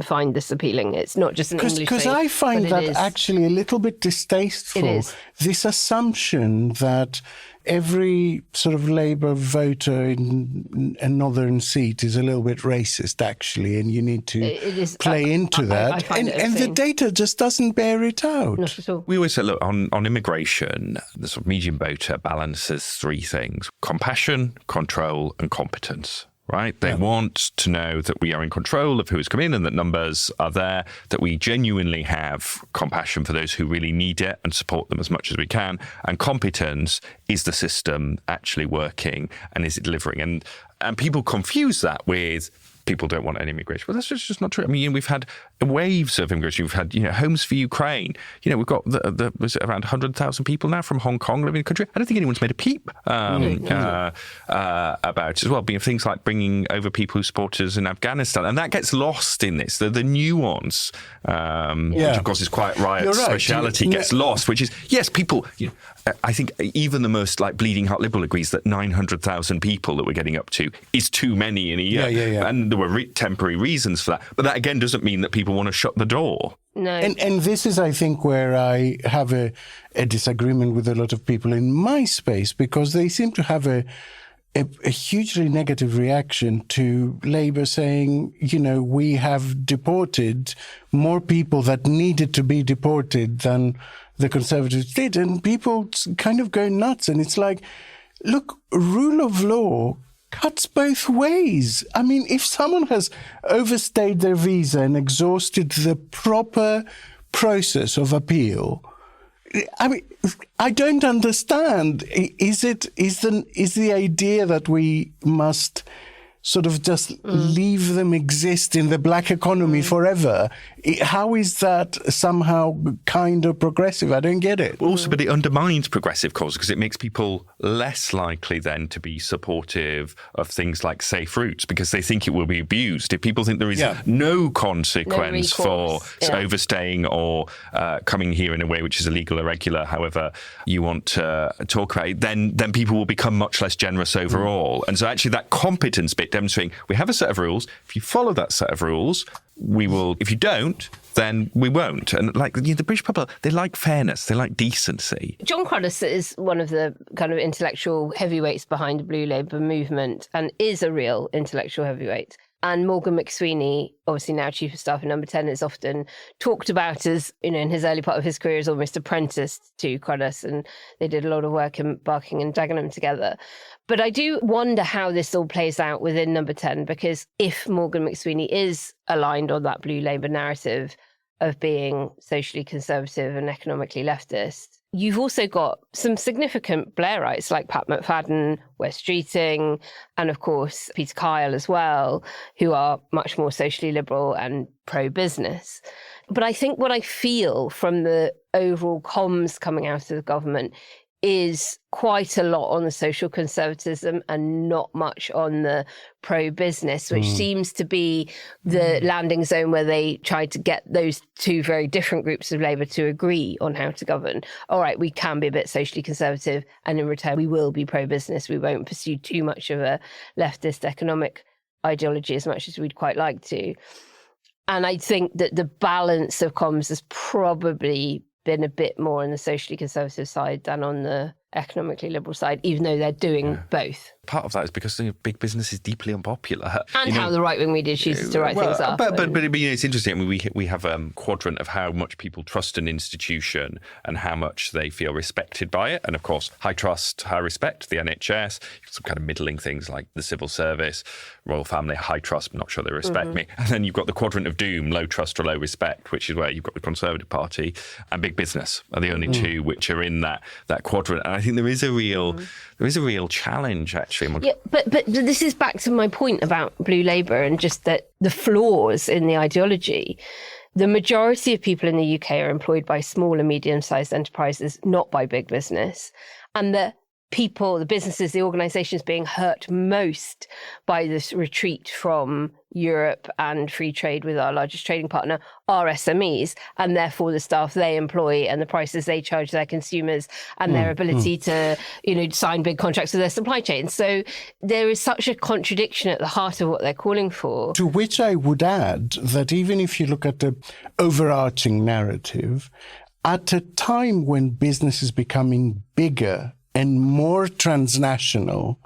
find this appealing. It's not just an English thing. Because I find that actually a little bit distasteful. It is. This assumption that every sort of Labour voter in a northern seat is a little bit racist, actually, and you need to play into that. And the data just doesn't bear it out. Not at all. We always say, look, on immigration, the sort of median voter balances three things: compassion, control, and competence. Right? They want to know that we are in control of who has come in and that numbers are there, that we genuinely have compassion for those who really need it and support them as much as we can. And competence, is the system actually working and is it delivering? And people confuse that with people don't want any immigration. Well, that's just not true. I mean, we've had waves of immigration. We've had, Homes for Ukraine. We've got was it around 100,000 people now from Hong Kong living in the country. I don't think anyone's made a peep about it as well. Being things like bringing over people who support us in Afghanistan, and that gets lost in this. The nuance, which of course is quite Riot's speciality, gets lost. Which is yes, people. I think even the most bleeding heart liberal agrees that 900,000 people that we're getting up to is too many in a year. And there were temporary reasons for that. But that again doesn't mean that people want to shut the door. No. And this is, I think, where I have a disagreement with a lot of people in my space, because they seem to have a hugely negative reaction to Labour saying, we have deported more people that needed to be deported than the Conservatives did. And people kind of go nuts. And it's like, look, rule of law cuts both ways. I mean, if someone has overstayed their visa and exhausted the proper process of appeal, I mean, I don't understand. Is the idea that we must sort of just leave them exist in the black economy forever? How is that somehow kind of progressive? I don't get it. Also, but it undermines progressive causes because it makes people less likely then to be supportive of things like safe routes because they think it will be abused. If people think there is no consequence for overstaying or coming here in a way which is illegal, irregular, however you want to talk about it, then people will become much less generous overall. And so actually that competence bit demonstrating we have a set of rules. If you follow that set of rules, we will. If you don't, then we won't. And the British public, they like fairness, they like decency. John Cruddas is one of the kind of intellectual heavyweights behind the Blue Labour movement and is a real intellectual heavyweight. And Morgan McSweeney, obviously now Chief of Staff at Number 10, is often talked about as, in his early part of his career as almost apprenticed to Cruddas, and they did a lot of work in Barking and Dagenham together. But I do wonder how this all plays out within Number 10, because if Morgan McSweeney is aligned on that Blue Labour narrative of being socially conservative and economically leftist, you've also got some significant Blairites like Pat McFadden, Wes Streeting, and of course Peter Kyle as well, who are much more socially liberal and pro-business. But I think what I feel from the overall comms coming out of the government is quite a lot on the social conservatism and not much on the pro-business, which seems to be the landing zone where they tried to get those two very different groups of Labour to agree on how to govern. All right, we can be a bit socially conservative, and in return we will be pro-business. We won't pursue too much of a leftist economic ideology as much as we'd quite like to. And I think that the balance of comms has probably been a bit more on the socially conservative side than on the economically liberal side, even though they're doing both. Part of that is because big business is deeply unpopular. And how the right-wing media chooses to write things up. But it's interesting. I mean, we have a quadrant of how much people trust an institution and how much they feel respected by it. And of course, high trust, high respect, the NHS, some kind of middling things like the civil service, royal family, high trust, I'm not sure they respect me. And then you've got the quadrant of doom, low trust or low respect, which is where you've got the Conservative Party and big business are the only two which are in that quadrant. And I think there is a real challenge, actually. Yeah, but this is back to my point about Blue Labour and just that the flaws in the ideology. The majority of people in the UK are employed by small and medium-sized enterprises, not by big business. And the businesses, the organisations being hurt most by this retreat from Europe and free trade with our largest trading partner are SMEs, and therefore the staff they employ and the prices they charge their consumers and their ability to, sign big contracts with their supply chain. So there is such a contradiction at the heart of what they're calling for. To which I would add that even if you look at the overarching narrative, at a time when business is becoming bigger and more transnational,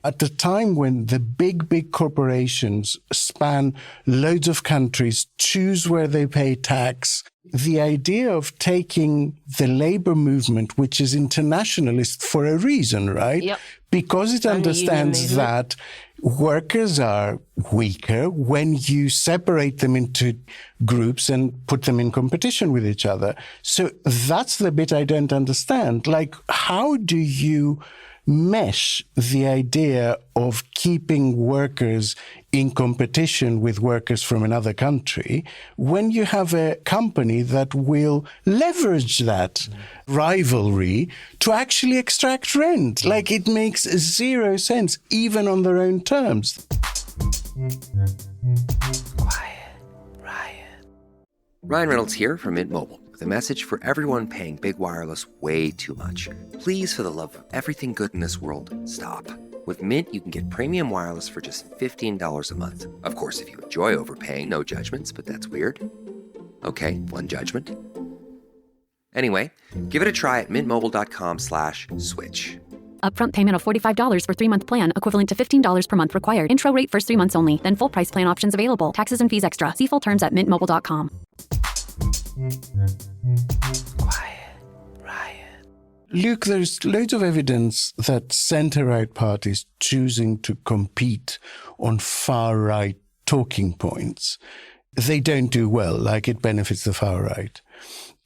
at the time when the big corporations span loads of countries, choose where they pay tax, the idea of taking the labor movement, which is internationalist for a reason, right? Yep. Because it understands that workers are weaker when you separate them into groups and put them in competition with each other. So that's the bit I don't understand. Like, how do you mesh the idea of keeping workers in competition with workers from another country when you have a company that will leverage that rivalry to actually extract rent? Like, it makes zero sense, even on their own terms. Ryan Reynolds here from Mint Mobile with a message for everyone paying big wireless way too much. Please, for the love of everything good in this world, stop. With Mint, you can get premium wireless for just $15 a month. Of course, if you enjoy overpaying, no judgments, but that's weird. Okay, one judgment. Anyway, give it a try at mintmobile.com/switch. Upfront payment of $45 for 3-month plan, equivalent to $15 per month required. Intro rate first 3 months only, then full price plan options available. Taxes and fees extra. See full terms at mintmobile.com. Luke, there's loads of evidence that centre-right parties choosing to compete on far-right talking points, they don't do well, like it benefits the far-right.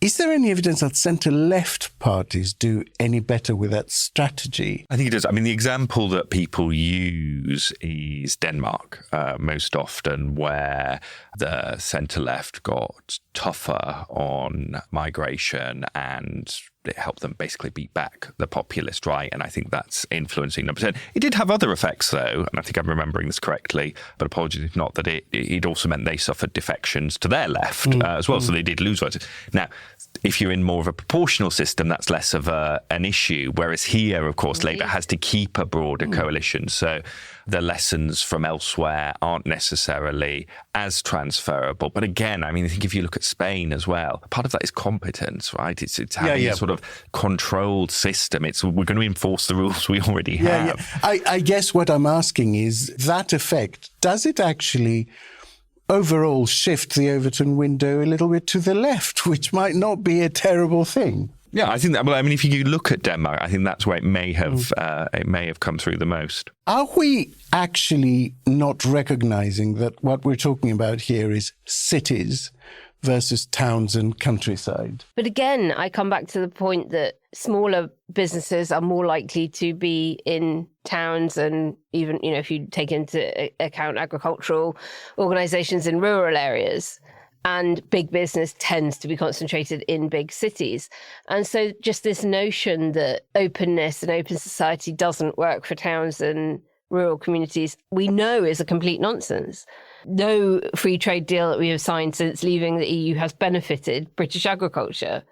Is there any evidence that centre-left parties do any better with that strategy? I think it does. I mean, the example that people use is Denmark most often, where the centre-left got tougher on migration and it helped them basically beat back the populist right. And I think that's influencing number 10. It did have other effects, though, and I think I'm remembering this correctly, but apologies if not, that it also meant they suffered defections to their left as well. So they did lose votes. Now, if you're in more of a proportional system, that's less of an issue. Whereas here, of course, Labour has to keep a broader coalition. So the lessons from elsewhere aren't necessarily as transferable. But again, I mean, I think if you look at Spain as well, part of that is competence, right? It's having a sort of controlled system. We're going to enforce the rules we already have. I guess what I'm asking is that effect, does it actually overall shift the Overton window a little bit to the left, which might not be a terrible thing? Yeah, I think that. Well, I mean, if you look at Denmark, I think that's where it may have come through the most. Are we actually not recognizing that what we're talking about here is cities versus towns and countryside? But again, I come back to the point that smaller businesses are more likely to be in towns, and even, if you take into account agricultural organizations in rural areas. And big business tends to be concentrated in big cities. And so just this notion that openness and open society doesn't work for towns and rural communities, we know is a complete nonsense. No free trade deal that we have signed since leaving the EU has benefited British agriculture.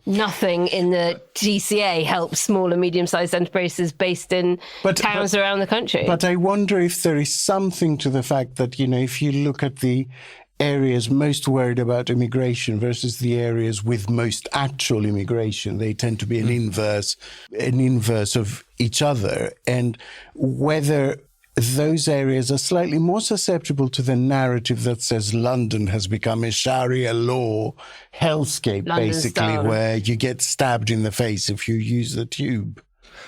Nothing in the TCA helps small and medium-sized enterprises based in towns around the country. But I wonder if there is something to the fact that, if you look at the areas most worried about immigration versus the areas with most actual immigration, they tend to be an inverse of each other. And whether those areas are slightly more susceptible to the narrative that says London has become a Sharia law hellscape, basically, where you get stabbed in the face if you use the tube.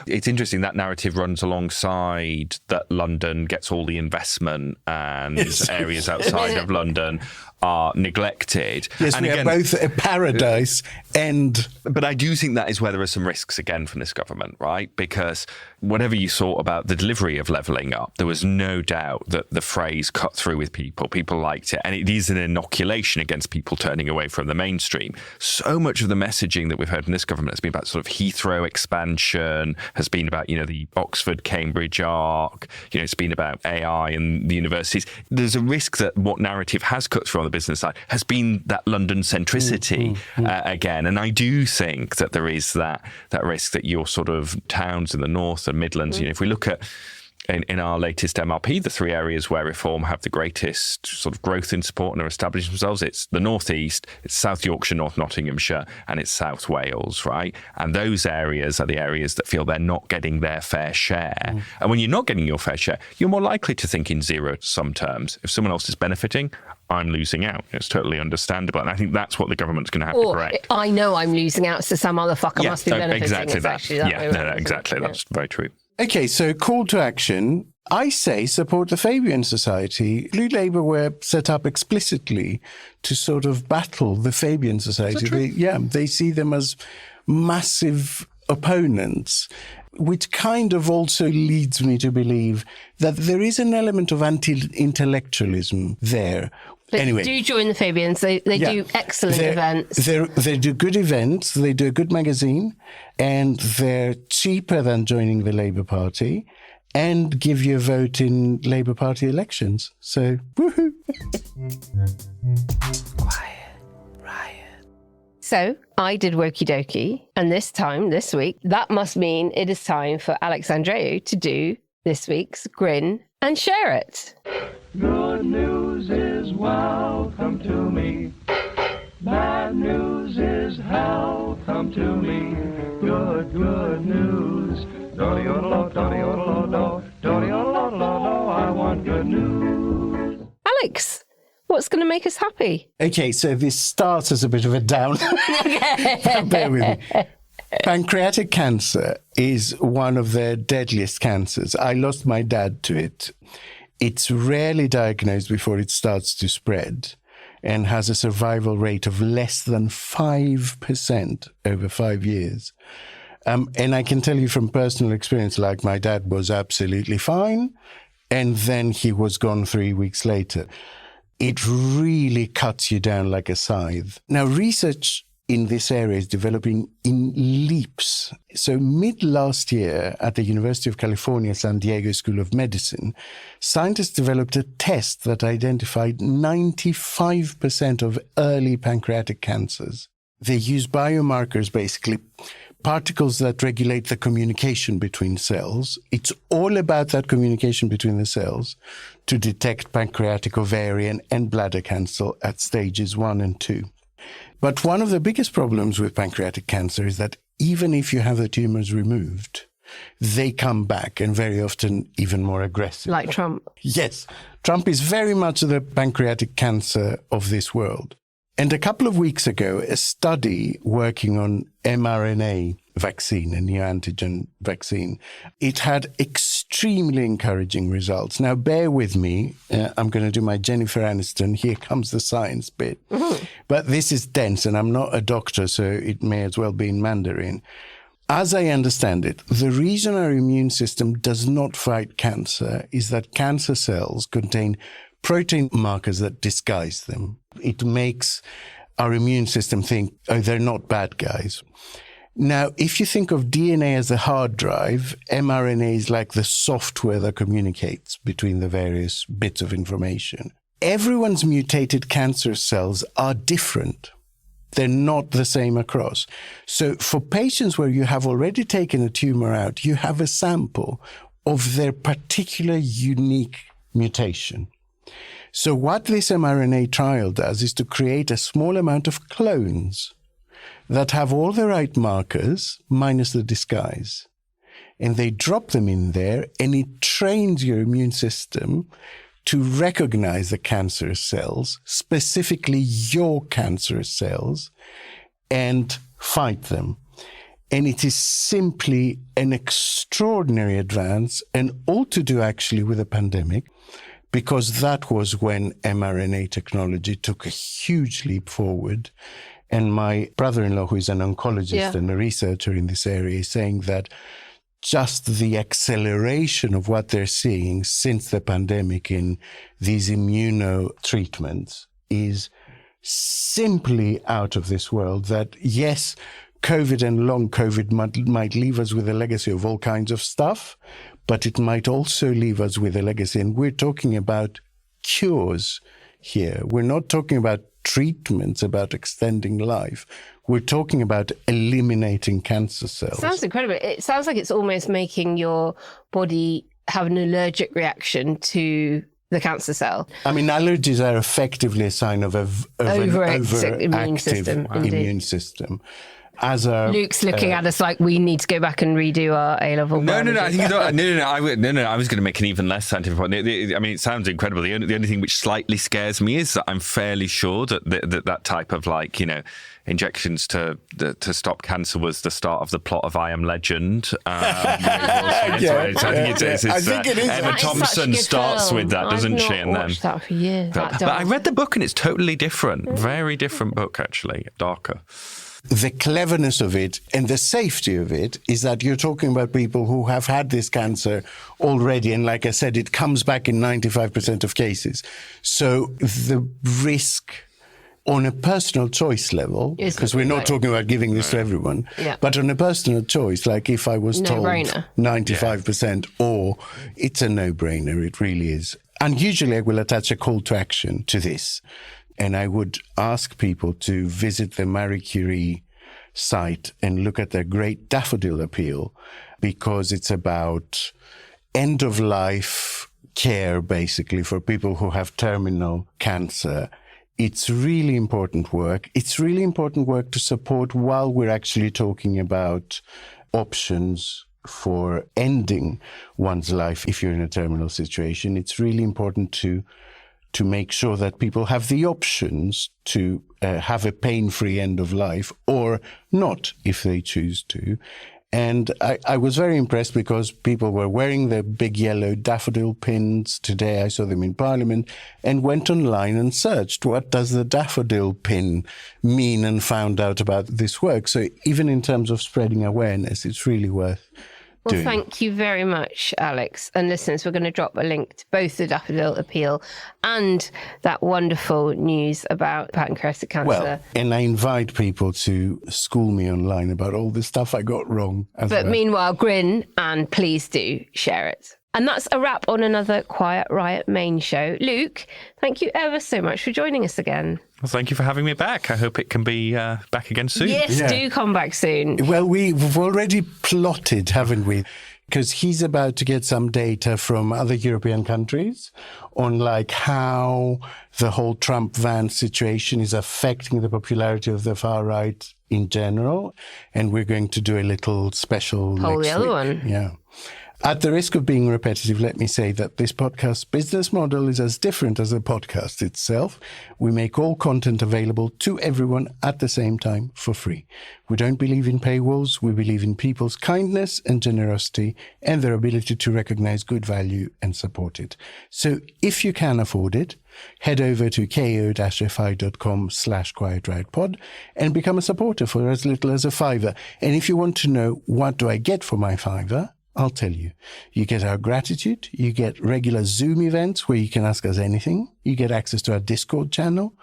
It's interesting that narrative runs alongside that London gets all the investment and areas outside of London are neglected. Yes, and we are both a paradise and... But I do think that is where there are some risks again from this government, right? Because whatever you thought about the delivery of levelling up, there was no doubt that the phrase cut through with people. People liked it. And it is an inoculation against people turning away from the mainstream. So much of the messaging that we've heard from this government has been about sort of Heathrow expansion, has been about, the Oxford-Cambridge arc, it's been about AI and the universities. There's a risk that what narrative has cut through on the business side has been that London centricity again. And I do think that there is that risk that your sort of towns in the north and Midlands, if we look at in our latest MRP, the three areas where reform have the greatest sort of growth in support and are establishing themselves, it's the North East, it's South Yorkshire, North Nottinghamshire, and it's South Wales, right? And those areas are the areas that feel they're not getting their fair share. And when you're not getting your fair share, you're more likely to think in zero-sum terms. If someone else is benefiting, I'm losing out. It's totally understandable. And I think that's what the government's going to have to correct. I know I'm losing out, so some other fucker must be benefiting. Exactly that. Exactly. That's very true. Okay, so call to action. I say support the Fabian Society. Blue Labour were set up explicitly to sort of battle the Fabian Society. They see them as massive opponents, which kind of also leads me to believe that there is an element of anti-intellectualism there. But anyway, do join the Fabians. They do excellent events. They do good events. They do a good magazine, and they're cheaper than joining the Labour Party, and give you a vote in Labour Party elections. So, woohoo! Quiet riot. So I did Wokey Dokey, and this week, that must mean it is time for Alex Andreou to do this week's Grin and Share It. Good news is welcome to me. Bad news is hell come to me. Good news. I want good news. Alex, what's going to make us happy? Okay, so this starts as a bit of a down. Bear with me. Pancreatic cancer is one of the deadliest cancers. I lost my dad to it. It's rarely diagnosed before it starts to spread and has a survival rate of less than 5% over 5 years. And I can tell you from personal experience, like my dad was absolutely fine, and then he was gone 3 weeks later. It really cuts you down like a scythe. Now, research in this area is developing in leaps. So mid-last year at the University of California, San Diego School of Medicine, scientists developed a test that identified 95% of early pancreatic cancers. They use biomarkers, basically particles that regulate the communication between cells. It's all about that communication between the cells to detect pancreatic, ovarian, and bladder cancer at stages 1 and 2. But one of the biggest problems with pancreatic cancer is that even if you have the tumors removed, they come back, and very often even more aggressive. Like Trump. Yes. Trump is very much the pancreatic cancer of this world. And a couple of weeks ago, a study working on mRNA vaccine, a neoantigen vaccine, it had extremely encouraging results. Now, bear with me. I'm going to do my Jennifer Aniston, here comes the science bit. Mm-hmm. But this is dense, and I'm not a doctor, so it may as well be in Mandarin. As I understand it, the reason our immune system does not fight cancer is that cancer cells contain protein markers that disguise them. It makes our immune system think, oh, they're not bad guys. Now, if you think of DNA as a hard drive, mRNA is like the software that communicates between the various bits of information. Everyone's mutated cancer cells are different. They're not the same across. So for patients where you have already taken a tumor out, you have a sample of their particular unique mutation. So what this mRNA trial does is to create a small amount of clones that have all the right markers, minus the disguise. And they drop them in there, and it trains your immune system to recognize the cancerous cells, specifically your cancerous cells, and fight them. And it is simply an extraordinary advance, and all to do actually with a pandemic, because that was when mRNA technology took a huge leap forward. And my brother-in-law, who is an oncologist and a researcher in this area, is saying that just the acceleration of what they're seeing since the pandemic in these immunotreatments is simply out of this world. That, yes, COVID and long COVID might leave us with a legacy of all kinds of stuff, but it might also leave us with a legacy. And we're talking about cures here. We're not talking about treatments, about extending life. We're talking about eliminating cancer cells. Sounds incredible. It sounds like it's almost making your body have an allergic reaction to the cancer cell. I mean, allergies are effectively a sign of an overactive immune system. As Luke's looking at us like we need to go back and redo our A-level. No. I think I was going to make an even less scientific point. I mean, it sounds incredible. The only thing which slightly scares me is that I'm fairly sure that type of injections to stop cancer was the start of the plot of I Am Legend. I think it is. Emma Thompson starts with that, doesn't she? And then that for years. But I read the book and it's totally different. Very different book, actually, darker. The cleverness of it and the safety of it is that you're talking about people who have had this cancer already. And like I said, it comes back in 95% of cases. So the risk on a personal choice level, because we're not talking about giving this to everyone, but on a personal choice, like if I was told 95% or it's a no-brainer, it really is. And usually I will attach a call to action to this. And I would ask people to visit the Marie Curie site and look at their great daffodil appeal, because it's about end-of-life care, basically, for people who have terminal cancer. It's really important work. It's really important work to support while we're actually talking about options for ending one's life if you're in a terminal situation. It's really important to make sure that people have the options to have a pain-free end of life or not if they choose to. And I was very impressed because people were wearing the big yellow daffodil pins. Today I saw them in Parliament and went online and searched what does the daffodil pin mean and found out about this work. So even in terms of spreading awareness, it's really worth doing. Thank you very much, Alex. And listeners, we're going to drop a link to both the Daffodil Appeal and that wonderful news about pancreatic cancer. Well, and I invite people to school me online about all the stuff I got wrong. But meanwhile, Grin, and please do share it. And that's a wrap on another Quiet Riot main show. Luke, thank you ever so much for joining us again. Well, thank you for having me back. I hope it can be back again soon. Yes, do come back soon. Well, we've already plotted, haven't we? Because he's about to get some data from other European countries on how the whole Trump-Vance situation is affecting the popularity of the far right in general. And we're going to do a little special next week. The other one. Yeah. At the risk of being repetitive, let me say that this podcast's business model is as different as the podcast itself. We make all content available to everyone at the same time for free. We don't believe in paywalls. We believe in people's kindness and generosity and their ability to recognize good value and support it. So if you can afford it, head over to ko-fi.com/quietriotpod and become a supporter for as little as $5. And if you want to know what do I get for my $5, I'll tell you. You get our gratitude. You get regular Zoom events where you can ask us anything. You get access to our Discord channel.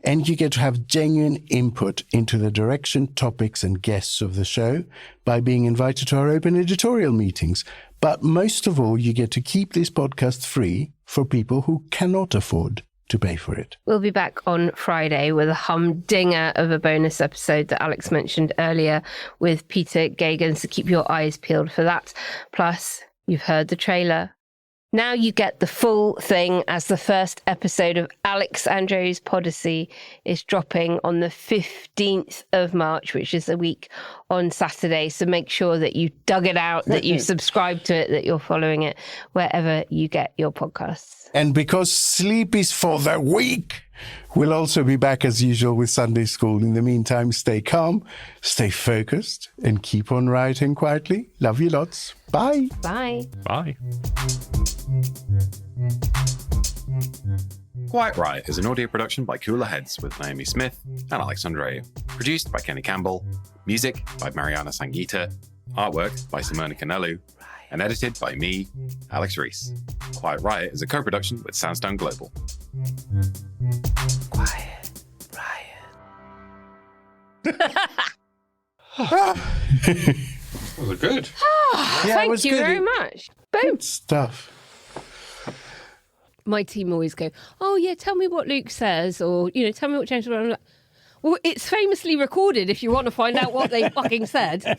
And you get to have genuine input into the direction, topics, and guests of the show by being invited to our open editorial meetings. But most of all, you get to keep this podcast free for people who cannot afford to pay for it. We'll be back on Friday with a humdinger of a bonus episode that Alex mentioned earlier with Peter Gagan, so keep your eyes peeled for that. Plus, you've heard the trailer. Now you get the full thing, as the first episode of Alex Andreou's Podyssey is dropping on the 15th of March, which is a week on Saturday. So make sure that you dug it out, that you subscribe to it, that you're following it wherever you get your podcasts. And because sleep is for the weak, we'll also be back as usual with Sunday School. In the meantime, stay calm, stay focused, and keep on writing quietly. Love you lots. Bye. Bye. Bye. Quite Right is an audio production by Cooler Heads with Naomi Smith and Alex Andreou. Produced by Kenny Campbell. Music by Mariana Sangeeta. Artwork by Simona Canelu. And edited by me, Alex Reese. Quiet Riot is a co-production with Soundstone Global. Quiet Riot. That was good. Thank you very much. Boom. Good stuff. My team always go, oh, yeah, tell me what Luke says, or, tell me what James... I'm like, well, it's famously recorded if you want to find out what they fucking said.